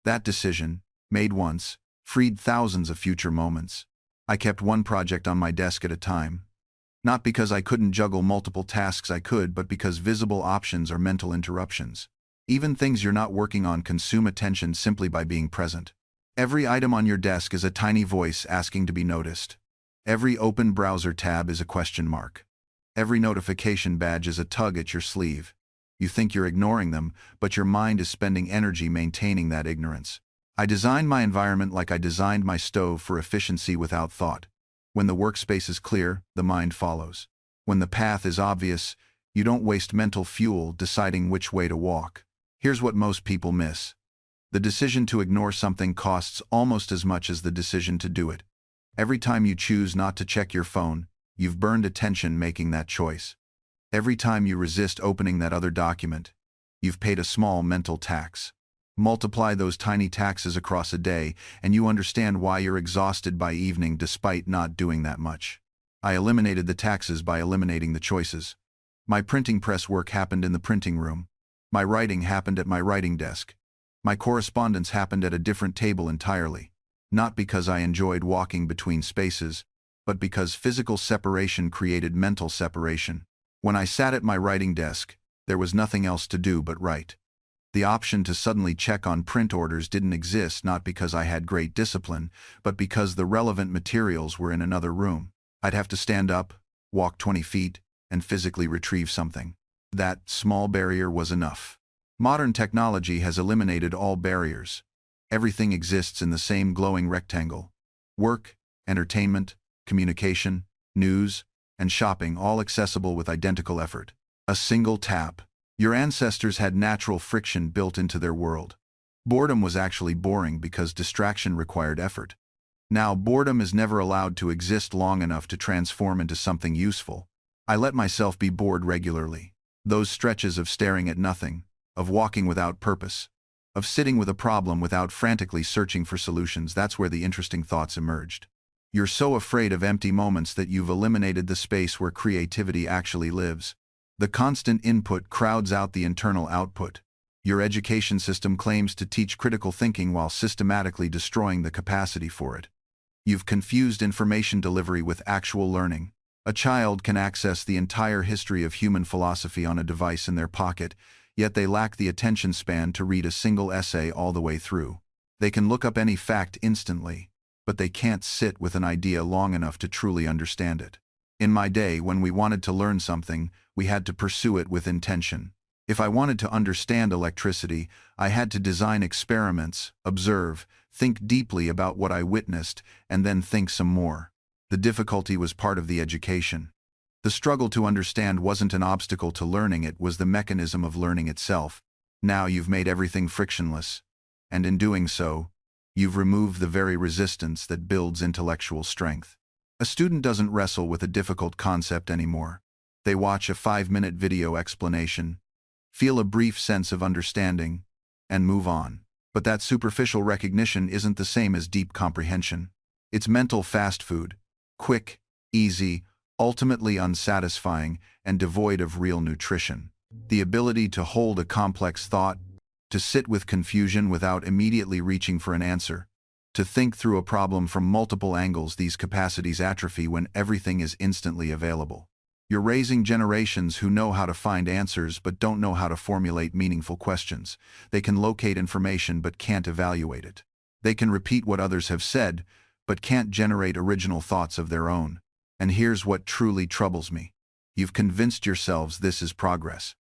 That decision, made once, freed thousands of future moments. I kept one project on my desk at a time. Not because I couldn't juggle multiple tasks I could, but because visible options are mental interruptions. Even things you're not working on consume attention simply by being present. Every item on your desk is a tiny voice asking to be noticed. Every open browser tab is a question mark. Every notification badge is a tug at your sleeve. You think you're ignoring them, but your mind is spending energy maintaining that ignorance. I designed my environment like I designed my stove for efficiency without thought. When the workspace is clear, the mind follows. When the path is obvious, you don't waste mental fuel deciding which way to walk. Here's what most people miss. The decision to ignore something costs almost as much as the decision to do it. Every time you choose not to check your phone, you've burned attention making that choice. Every time you resist opening that other document, you've paid a small mental tax. Multiply those tiny taxes across a day, and you understand why you're exhausted by evening despite not doing that much. I eliminated the taxes by eliminating the choices. My printing press work happened in the printing room. My writing happened at my writing desk. My correspondence happened at a different table entirely. Not because I enjoyed walking between spaces, but because physical separation created mental separation. When I sat at my writing desk, there was nothing else to do but write. The option to suddenly check on print orders didn't exist, not because I had great discipline, but because the relevant materials were in another room. I'd have to stand up, walk 20 feet, and physically retrieve something. That small barrier was enough. Modern technology has eliminated all barriers. Everything exists in the same glowing rectangle. Work, entertainment, communication, news, and shopping, all accessible with identical effort. A single tap. Your ancestors had natural friction built into their world. Boredom was actually boring because distraction required effort. Now, boredom is never allowed to exist long enough to transform into something useful. I let myself be bored regularly. Those stretches of staring at nothing, of walking without purpose, of sitting with a problem without frantically searching for solutions, that's where the interesting thoughts emerged. You're so afraid of empty moments that you've eliminated the space where creativity actually lives. The constant input crowds out the internal output. Your education system claims to teach critical thinking while systematically destroying the capacity for it. You've confused information delivery with actual learning. A child can access the entire history of human philosophy on a device in their pocket, yet they lack the attention span to read a single essay all the way through. They can look up any fact instantly, but they can't sit with an idea long enough to truly understand it. In my day, when we wanted to learn something, we had to pursue it with intention. If I wanted to understand electricity, I had to design experiments, observe, think deeply about what I witnessed, and then think some more. The difficulty was part of the education. The struggle to understand wasn't an obstacle to learning, it was the mechanism of learning itself. Now you've made everything frictionless, and in doing so, you've removed the very resistance that builds intellectual strength. A student doesn't wrestle with a difficult concept anymore. They watch a 5-minute video explanation, feel a brief sense of understanding, and move on. But that superficial recognition isn't the same as deep comprehension. It's mental fast food, quick, easy, ultimately unsatisfying, and devoid of real nutrition. The ability to hold a complex thought, to sit with confusion without immediately reaching for an answer, to think through a problem from multiple angles, these capacities atrophy when everything is instantly available. You're raising generations who know how to find answers but don't know how to formulate meaningful questions. They can locate information but can't evaluate it. They can repeat what others have said, but can't generate original thoughts of their own. And here's what truly troubles me. You've convinced yourselves this is progress.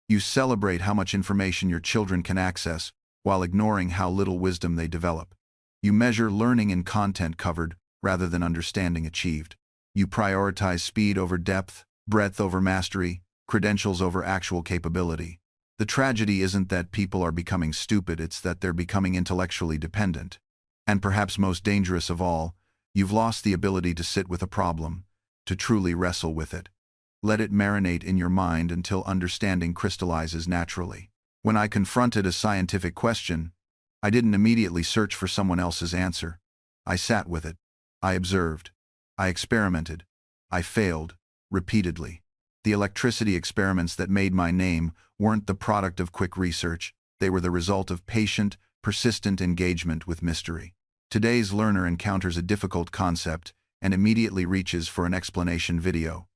You celebrate how much information your children can access, while ignoring how little wisdom they develop. You measure learning in content covered, rather than understanding achieved. You prioritize speed over depth, breadth over mastery, credentials over actual capability. The tragedy isn't that people are becoming stupid, it's that they're becoming intellectually dependent. And perhaps most dangerous of all, you've lost the ability to sit with a problem, to truly wrestle with it. Let it marinate in your mind until understanding crystallizes naturally. When I confronted a scientific question, I didn't immediately search for someone else's answer. I sat with it. I observed. I experimented. I failed, repeatedly. The electricity experiments that made my name weren't the product of quick research. They were the result of patient, persistent engagement with mystery. Today's learner encounters a difficult concept and immediately reaches for an explanation video,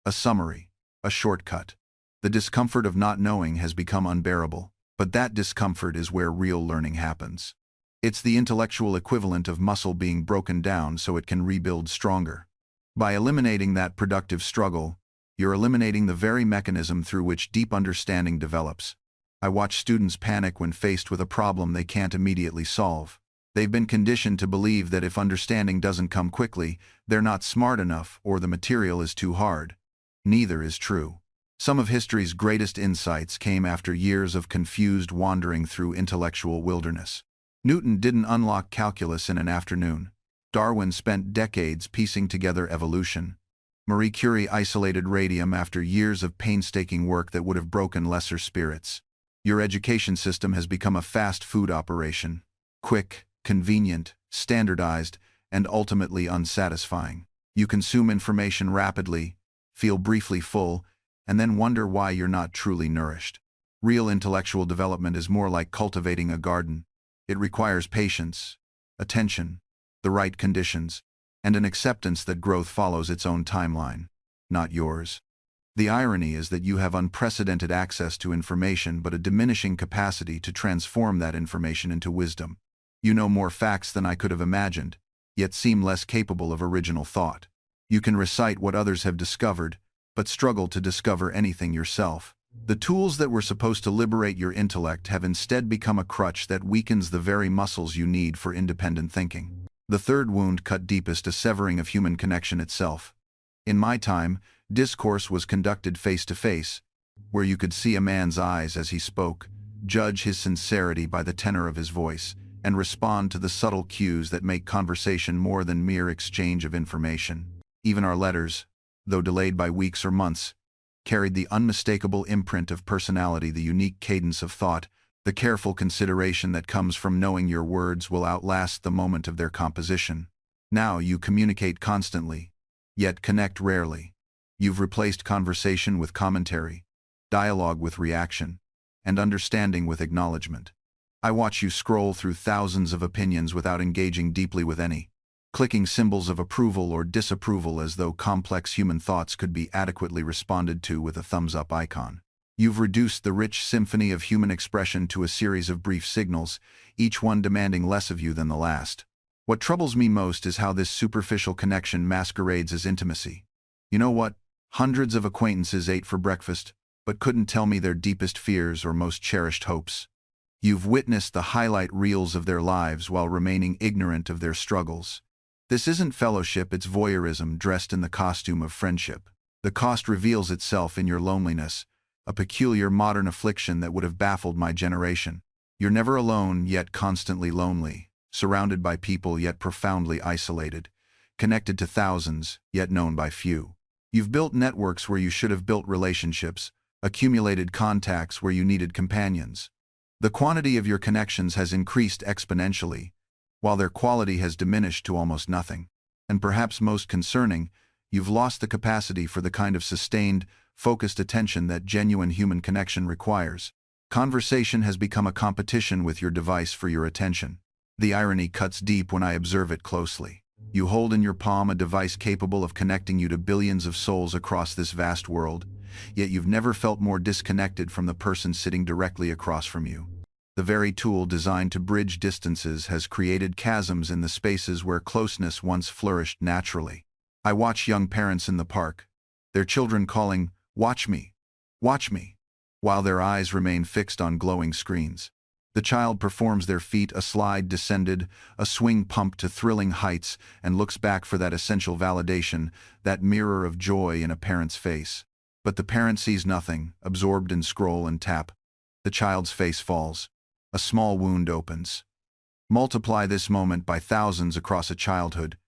a summary, a shortcut. The discomfort of not knowing has become unbearable, but that discomfort is where real learning happens. It's the intellectual equivalent of muscle being broken down so it can rebuild stronger. By eliminating that productive struggle, you're eliminating the very mechanism through which deep understanding develops. I watch students panic when faced with a problem they can't immediately solve. They've been conditioned to believe that if understanding doesn't come quickly, they're not smart enough or the material is too hard. Neither is true. Some of history's greatest insights came after years of confused wandering through intellectual wilderness. Newton didn't unlock calculus in an afternoon. Darwin spent decades piecing together evolution. Marie Curie isolated radium after years of painstaking work that would have broken lesser spirits. Your education system has become a fast food operation. Quick, convenient, standardized, and ultimately unsatisfying. You consume information rapidly, feel briefly full, and then wonder why you're not truly nourished. Real intellectual development is more like cultivating a garden. It requires patience, attention, the right conditions, and an acceptance that growth follows its own timeline, not yours. The irony is that you have unprecedented access to information but a diminishing capacity to transform that information into wisdom. You know more facts than I could have imagined, yet seem less capable of original thought. You can recite what others have discovered, but struggle to discover anything yourself. The tools that were supposed to liberate your intellect have instead become a crutch that weakens the very muscles you need for independent thinking. The third wound cut deepest, a severing of human connection itself. In my time, discourse was conducted face to face, where you could see a man's eyes as he spoke, judge his sincerity by the tenor of his voice, and respond to the subtle cues that make conversation more than mere exchange of information. Even our letters, though delayed by weeks or months, carried the unmistakable imprint of personality, the unique cadence of thought, the careful consideration that comes from knowing your words will outlast the moment of their composition. Now you communicate constantly, yet connect rarely. You've replaced conversation with commentary, dialogue with reaction, and understanding with acknowledgement. I watch you scroll through thousands of opinions without engaging deeply with any, clicking symbols of approval or disapproval as though complex human thoughts could be adequately responded to with a thumbs-up icon. You've reduced the rich symphony of human expression to a series of brief signals, each one demanding less of you than the last. What troubles me most is how this superficial connection masquerades as intimacy. You know what? Hundreds of acquaintances ate for breakfast, but couldn't tell me their deepest fears or most cherished hopes. You've witnessed the highlight reels of their lives while remaining ignorant of their struggles. This isn't fellowship, it's voyeurism dressed in the costume of friendship. The cost reveals itself in your loneliness, a peculiar modern affliction that would have baffled my generation. You're never alone, yet constantly lonely, surrounded by people, yet profoundly isolated, connected to thousands, yet known by few. You've built networks where you should have built relationships, accumulated contacts where you needed companions. The quantity of your connections has increased exponentially, while their quality has diminished to almost nothing. And perhaps most concerning, you've lost the capacity for the kind of sustained, focused attention that genuine human connection requires. Conversation has become a competition with your device for your attention. The irony cuts deep when I observe it closely. You hold in your palm a device capable of connecting you to billions of souls across this vast world, yet you've never felt more disconnected from the person sitting directly across from you. The very tool designed to bridge distances has created chasms in the spaces where closeness once flourished naturally. I watch young parents in the park, their children calling, "Watch me, watch me," while their eyes remain fixed on glowing screens. The child performs their feat, a slide descended, a swing pumped to thrilling heights, and looks back for that essential validation, that mirror of joy in a parent's face. But the parent sees nothing, absorbed in scroll and tap. The child's face falls. A small wound opens. Multiply this moment by thousands across a childhood,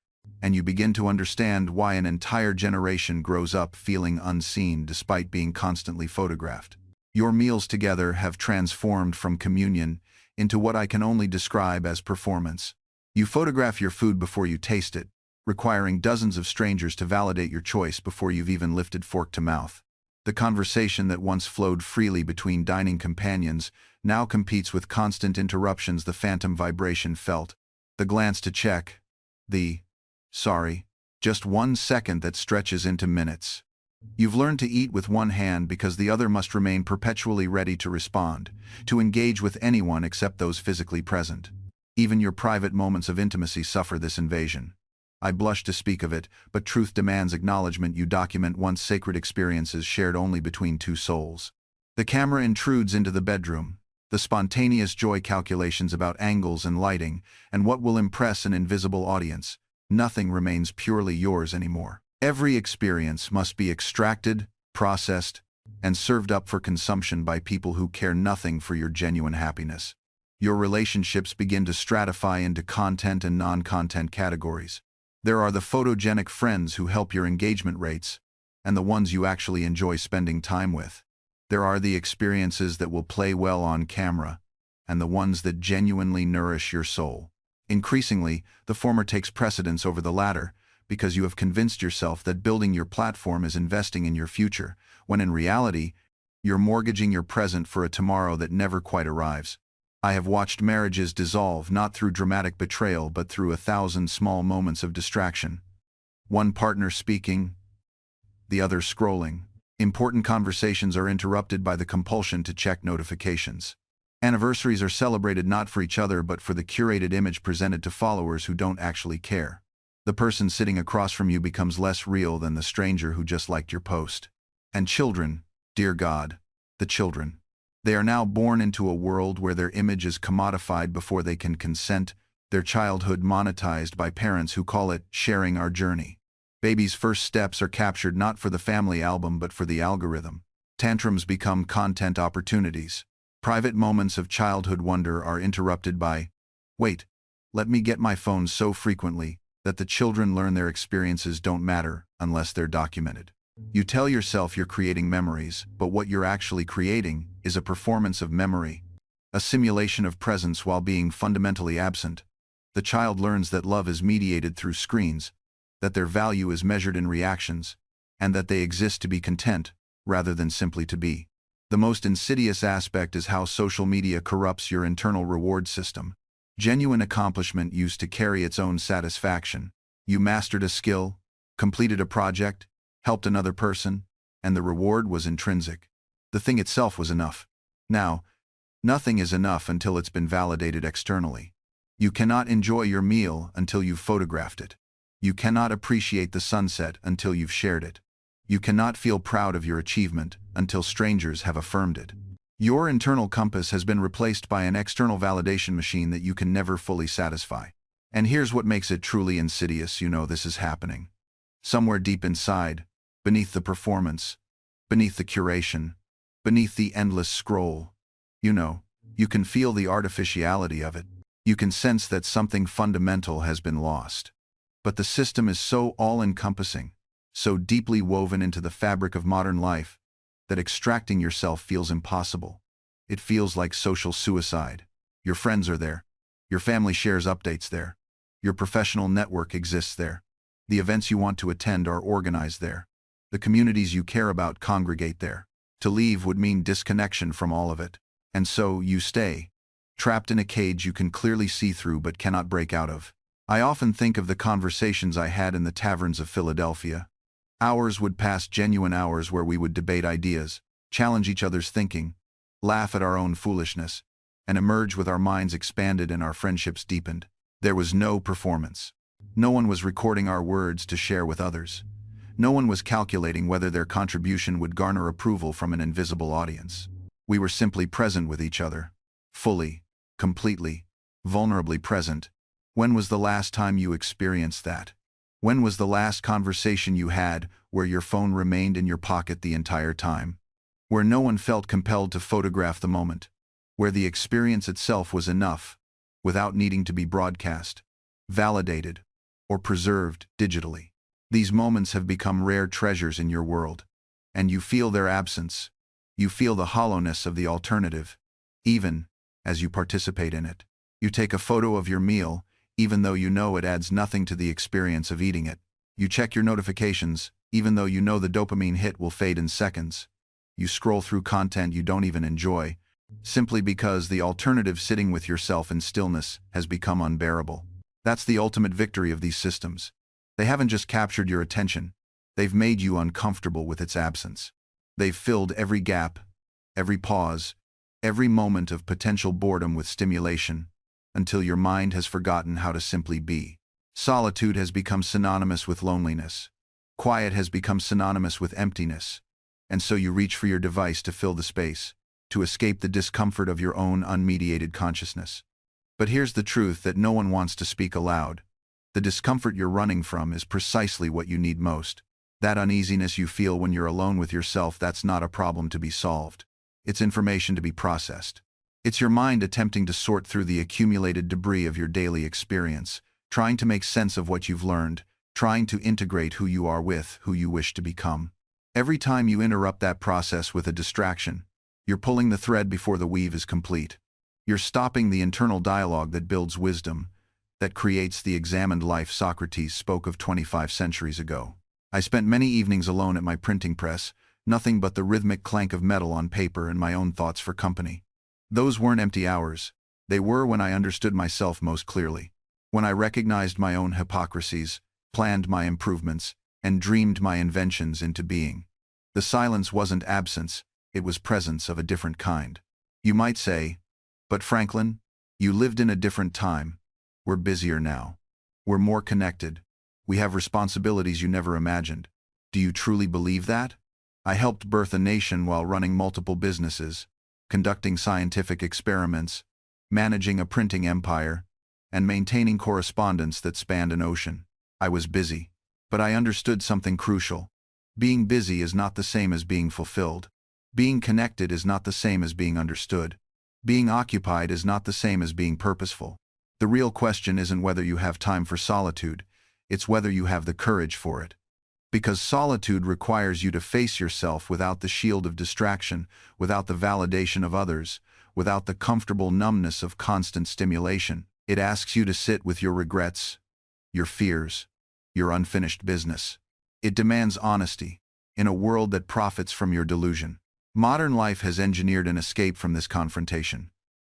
and you begin to understand why an entire generation grows up feeling unseen despite being constantly photographed. Your meals together have transformed from communion into what I can only describe as performance. You photograph your food before you taste it, requiring dozens of strangers to validate your choice before you've even lifted fork to mouth. The conversation that once flowed freely between dining companions now competes with constant interruptions, the phantom vibration felt, the glance to check, the, sorry, just 1 second that stretches into minutes. You've learned to eat with one hand because the other must remain perpetually ready to respond, to engage with anyone except those physically present. Even your private moments of intimacy suffer this invasion. I blush to speak of it, but truth demands acknowledgement. You document once sacred experiences shared only between two souls. The camera intrudes into the bedroom, the spontaneous joy calculations about angles and lighting, and what will impress an invisible audience. Nothing remains purely yours anymore. Every experience must be extracted, processed, and served up for consumption by people who care nothing for your genuine happiness. Your relationships begin to stratify into content and non-content categories. There are the photogenic friends who help your engagement rates, and the ones you actually enjoy spending time with. There are the experiences that will play well on camera, and the ones that genuinely nourish your soul. Increasingly, the former takes precedence over the latter, because you have convinced yourself that building your platform is investing in your future, when in reality, you're mortgaging your present for a tomorrow that never quite arrives. I have watched marriages dissolve not through dramatic betrayal but through 1,000 small moments of distraction. One partner speaking, the other scrolling, Important conversations are interrupted by the compulsion to check notifications. Anniversaries are celebrated not for each other but for the curated image presented to followers who don't actually care. The person sitting across from you becomes less real than the stranger who just liked your post. And children, dear God, the children. They are now born into a world where their image is commodified before they can consent, their childhood monetized by parents who call it sharing our journey. Babies' first steps are captured not for the family album but for the algorithm. Tantrums become content opportunities. Private moments of childhood wonder are interrupted by, "Wait, let me get my phone," so frequently that the children learn their experiences don't matter unless they're documented. You tell yourself you're creating memories, but what you're actually creating is a performance of memory, a simulation of presence while being fundamentally absent. The child learns that love is mediated through screens, that their value is measured in reactions, and that they exist to be content rather than simply to be. The most insidious aspect is how social media corrupts your internal reward system. Genuine accomplishment used to carry its own satisfaction. You mastered a skill, completed a project, helped another person, and the reward was intrinsic. The thing itself was enough. Now, nothing is enough until it's been validated externally. You cannot enjoy your meal until you've photographed it. You cannot appreciate the sunset until you've shared it. You cannot feel proud of your achievement until strangers have affirmed it. Your internal compass has been replaced by an external validation machine that you can never fully satisfy. And here's what makes it truly insidious. You know this is happening. Somewhere deep inside, beneath the performance, beneath the curation, beneath the endless scroll, you can feel the artificiality of it. You can sense that something fundamental has been lost. But the system is so all-encompassing, so deeply woven into the fabric of modern life, that extracting yourself feels impossible. It feels like social suicide. Your friends are there. Your family shares updates there. Your professional network exists there. The events you want to attend are organized there. The communities you care about congregate there. To leave would mean disconnection from all of it. And so you stay, trapped in a cage you can clearly see through but cannot break out of. I often think of the conversations I had in the taverns of Philadelphia. Hours would pass, genuine hours where we would debate ideas, challenge each other's thinking, laugh at our own foolishness, and emerge with our minds expanded and our friendships deepened. There was no performance. No one was recording our words to share with others. No one was calculating whether their contribution would garner approval from an invisible audience. We were simply present with each other. Fully, completely, vulnerably present. When was the last time you experienced that? When was the last conversation you had where your phone remained in your pocket the entire time? Where no one felt compelled to photograph the moment? Where the experience itself was enough, without needing to be broadcast, validated, or preserved digitally? These moments have become rare treasures in your world, and you feel their absence. You feel the hollowness of the alternative, even as you participate in it. You take a photo of your meal, even though you know it adds nothing to the experience of eating it. You check your notifications, even though you know the dopamine hit will fade in seconds. You scroll through content you don't even enjoy, simply because the alternative, sitting with yourself in stillness, has become unbearable. That's the ultimate victory of these systems. They haven't just captured your attention, they've made you uncomfortable with its absence. They've filled every gap, every pause, every moment of potential boredom with stimulation, until your mind has forgotten how to simply be. Solitude has become synonymous with loneliness. Quiet has become synonymous with emptiness. And so you reach for your device to fill the space, to escape the discomfort of your own unmediated consciousness. But here's the truth that no one wants to speak aloud. The discomfort you're running from is precisely what you need most. That uneasiness you feel when you're alone with yourself, that's not a problem to be solved. It's information to be processed. It's your mind attempting to sort through the accumulated debris of your daily experience, trying to make sense of what you've learned, trying to integrate who you are with who you wish to become. Every time you interrupt that process with a distraction, you're pulling the thread before the weave is complete. You're stopping the internal dialogue that builds wisdom, that creates the examined life Socrates spoke of 25 centuries ago. I spent many evenings alone at my printing press, nothing but the rhythmic clank of metal on paper and my own thoughts for company. Those weren't empty hours. They were when I understood myself most clearly. When I recognized my own hypocrisies, planned my improvements, and dreamed my inventions into being. The silence wasn't absence, it was presence of a different kind. You might say, "But Franklin, you lived in a different time. We're busier now. We're more connected. We have responsibilities you never imagined." Do you truly believe that? I helped birth a nation while running multiple businesses, conducting scientific experiments, managing a printing empire, and maintaining correspondence that spanned an ocean. I was busy, but I understood something crucial. Being busy is not the same as being fulfilled. Being connected is not the same as being understood. Being occupied is not the same as being purposeful. The real question isn't whether you have time for solitude, it's whether you have the courage for it. Because solitude requires you to face yourself without the shield of distraction, without the validation of others, without the comfortable numbness of constant stimulation. It asks you to sit with your regrets, your fears, your unfinished business. It demands honesty, in a world that profits from your delusion. Modern life has engineered an escape from this confrontation.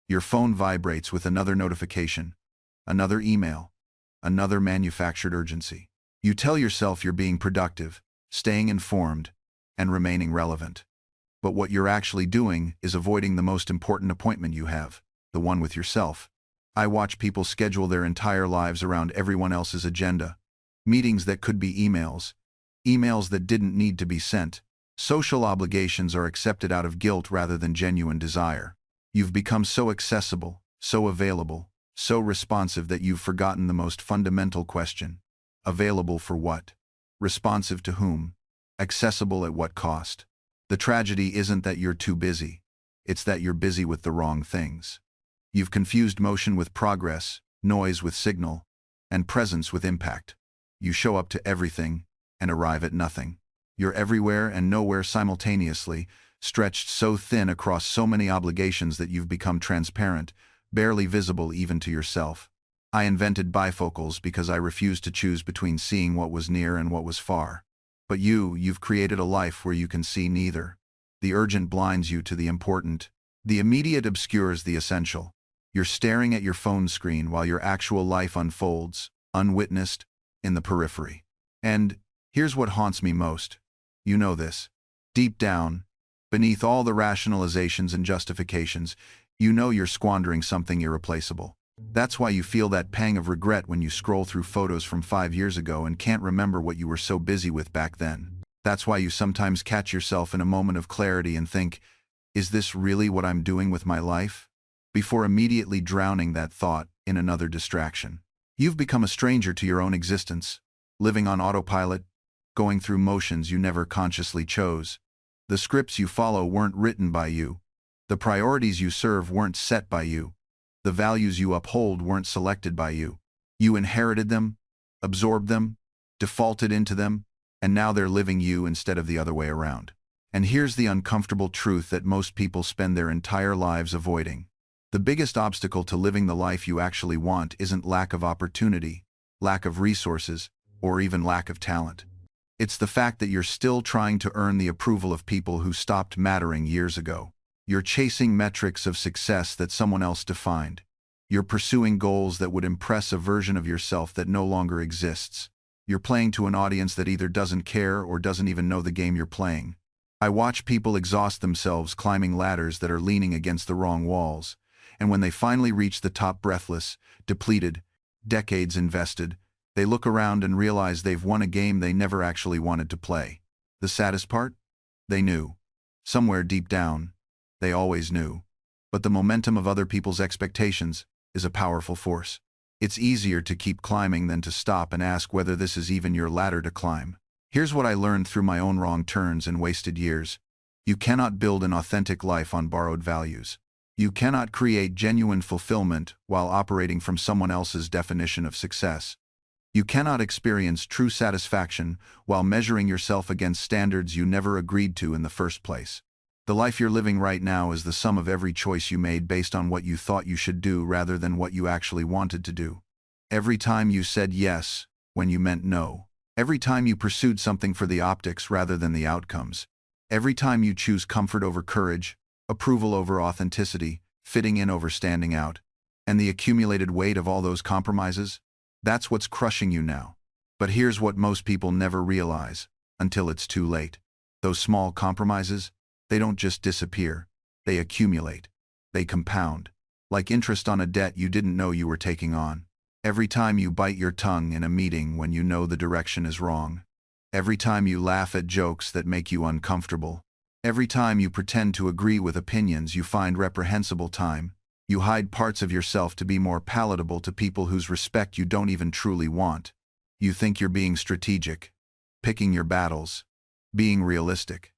Your phone vibrates with another notification, another email, another manufactured urgency. You tell yourself you're being productive, staying informed, and remaining relevant. But what you're actually doing is avoiding the most important appointment you have, the one with yourself. I watch people schedule their entire lives around everyone else's agenda. Meetings that could be emails, emails that didn't need to be sent. Social obligations are accepted out of guilt rather than genuine desire. You've become so accessible, so available, so responsive that you've forgotten the most fundamental question. Available for what? Responsive to whom? Accessible at what cost? The tragedy isn't that you're too busy. It's that you're busy with the wrong things. You've confused motion with progress, noise with signal, and presence with impact. You show up to everything and arrive at nothing. You're everywhere and nowhere simultaneously, stretched so thin across so many obligations that you've become transparent, barely visible even to yourself. I invented bifocals because I refused to choose between seeing what was near and what was far. But you've created a life where you can see neither. The urgent blinds you to the important. The immediate obscures the essential. You're staring at your phone screen while your actual life unfolds, unwitnessed, in the periphery. And here's what haunts me most. You know this. Deep down, beneath all the rationalizations and justifications, you know you're squandering something irreplaceable. That's why you feel that pang of regret when you scroll through photos from 5 years ago and can't remember what you were so busy with back then. That's why you sometimes catch yourself in a moment of clarity and think, is this really what I'm doing with my life? Before immediately drowning that thought in another distraction. You've become a stranger to your own existence, living on autopilot, going through motions you never consciously chose. The scripts you follow weren't written by you. The priorities you serve weren't set by you. The values you uphold weren't selected by you. You inherited them, absorbed them, defaulted into them, and now they're living you instead of the other way around. And here's the uncomfortable truth that most people spend their entire lives avoiding. The biggest obstacle to living the life you actually want isn't lack of opportunity, lack of resources, or even lack of talent. It's the fact that you're still trying to earn the approval of people who stopped mattering years ago. You're chasing metrics of success that someone else defined. You're pursuing goals that would impress a version of yourself that no longer exists. You're playing to an audience that either doesn't care or doesn't even know the game you're playing. I watch people exhaust themselves climbing ladders that are leaning against the wrong walls, and when they finally reach the top breathless, depleted, decades invested, they look around and realize they've won a game they never actually wanted to play. The saddest part? They knew. Somewhere deep down, they always knew. But the momentum of other people's expectations is a powerful force. It's easier to keep climbing than to stop and ask whether this is even your ladder to climb. Here's what I learned through my own wrong turns and wasted years. You cannot build an authentic life on borrowed values. You cannot create genuine fulfillment while operating from someone else's definition of success. You cannot experience true satisfaction while measuring yourself against standards you never agreed to in the first place. The life you're living right now is the sum of every choice you made based on what you thought you should do rather than what you actually wanted to do. Every time you said yes when you meant no. Every time you pursued something for the optics rather than the outcomes. Every time you choose comfort over courage, approval over authenticity, fitting in over standing out. And the accumulated weight of all those compromises? That's what's crushing you now. But here's what most people never realize, until it's too late. Those small compromises, they don't just disappear. They accumulate. They compound. Like interest on a debt you didn't know you were taking on. Every time you bite your tongue in a meeting when you know the direction is wrong. Every time you laugh at jokes that make you uncomfortable. Every time you pretend to agree with opinions you find reprehensible. You hide parts of yourself to be more palatable to people whose respect you don't even truly want. You think you're being strategic, picking your battles, being realistic.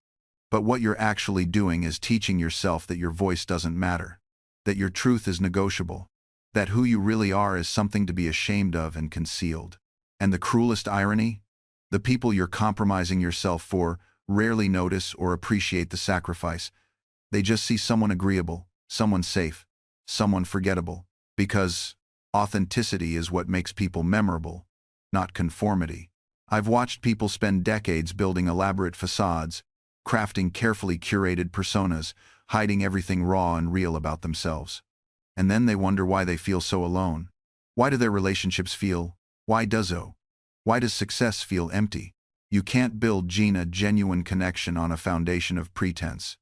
But what you're actually doing is teaching yourself that your voice doesn't matter, that your truth is negotiable, that who you really are is something to be ashamed of and concealed. And the cruelest irony? The people you're compromising yourself for rarely notice or appreciate the sacrifice. They just see someone agreeable, someone safe, someone forgettable, because authenticity is what makes people memorable, not conformity. I've watched people spend decades building elaborate facades, crafting carefully curated personas, hiding everything raw and real about themselves. And then they wonder why they feel so alone. Why do their relationships feel? Why does success feel empty? You can't build a genuine connection on a foundation of pretense.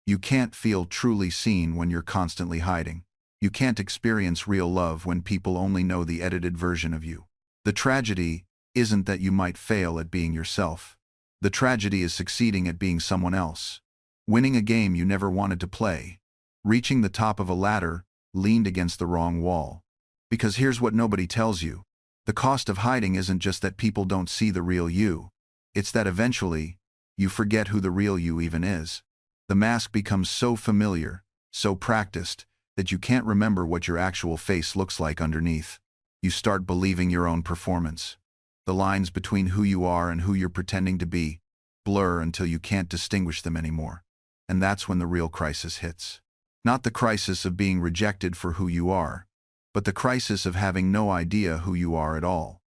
You can't feel truly seen when you're constantly hiding. You can't experience real love when people only know the edited version of you. The tragedy isn't that you might fail at being yourself. The tragedy is succeeding at being someone else. Winning a game you never wanted to play. Reaching the top of a ladder leaned against the wrong wall. Because here's what nobody tells you. The cost of hiding isn't just that people don't see the real you. It's that eventually, you forget who the real you even is. The mask becomes so familiar, so practiced, that you can't remember what your actual face looks like underneath. You start believing your own performance. The lines between who you are and who you're pretending to be blur until you can't distinguish them anymore. And that's when the real crisis hits. Not the crisis of being rejected for who you are, but the crisis of having no idea who you are at all.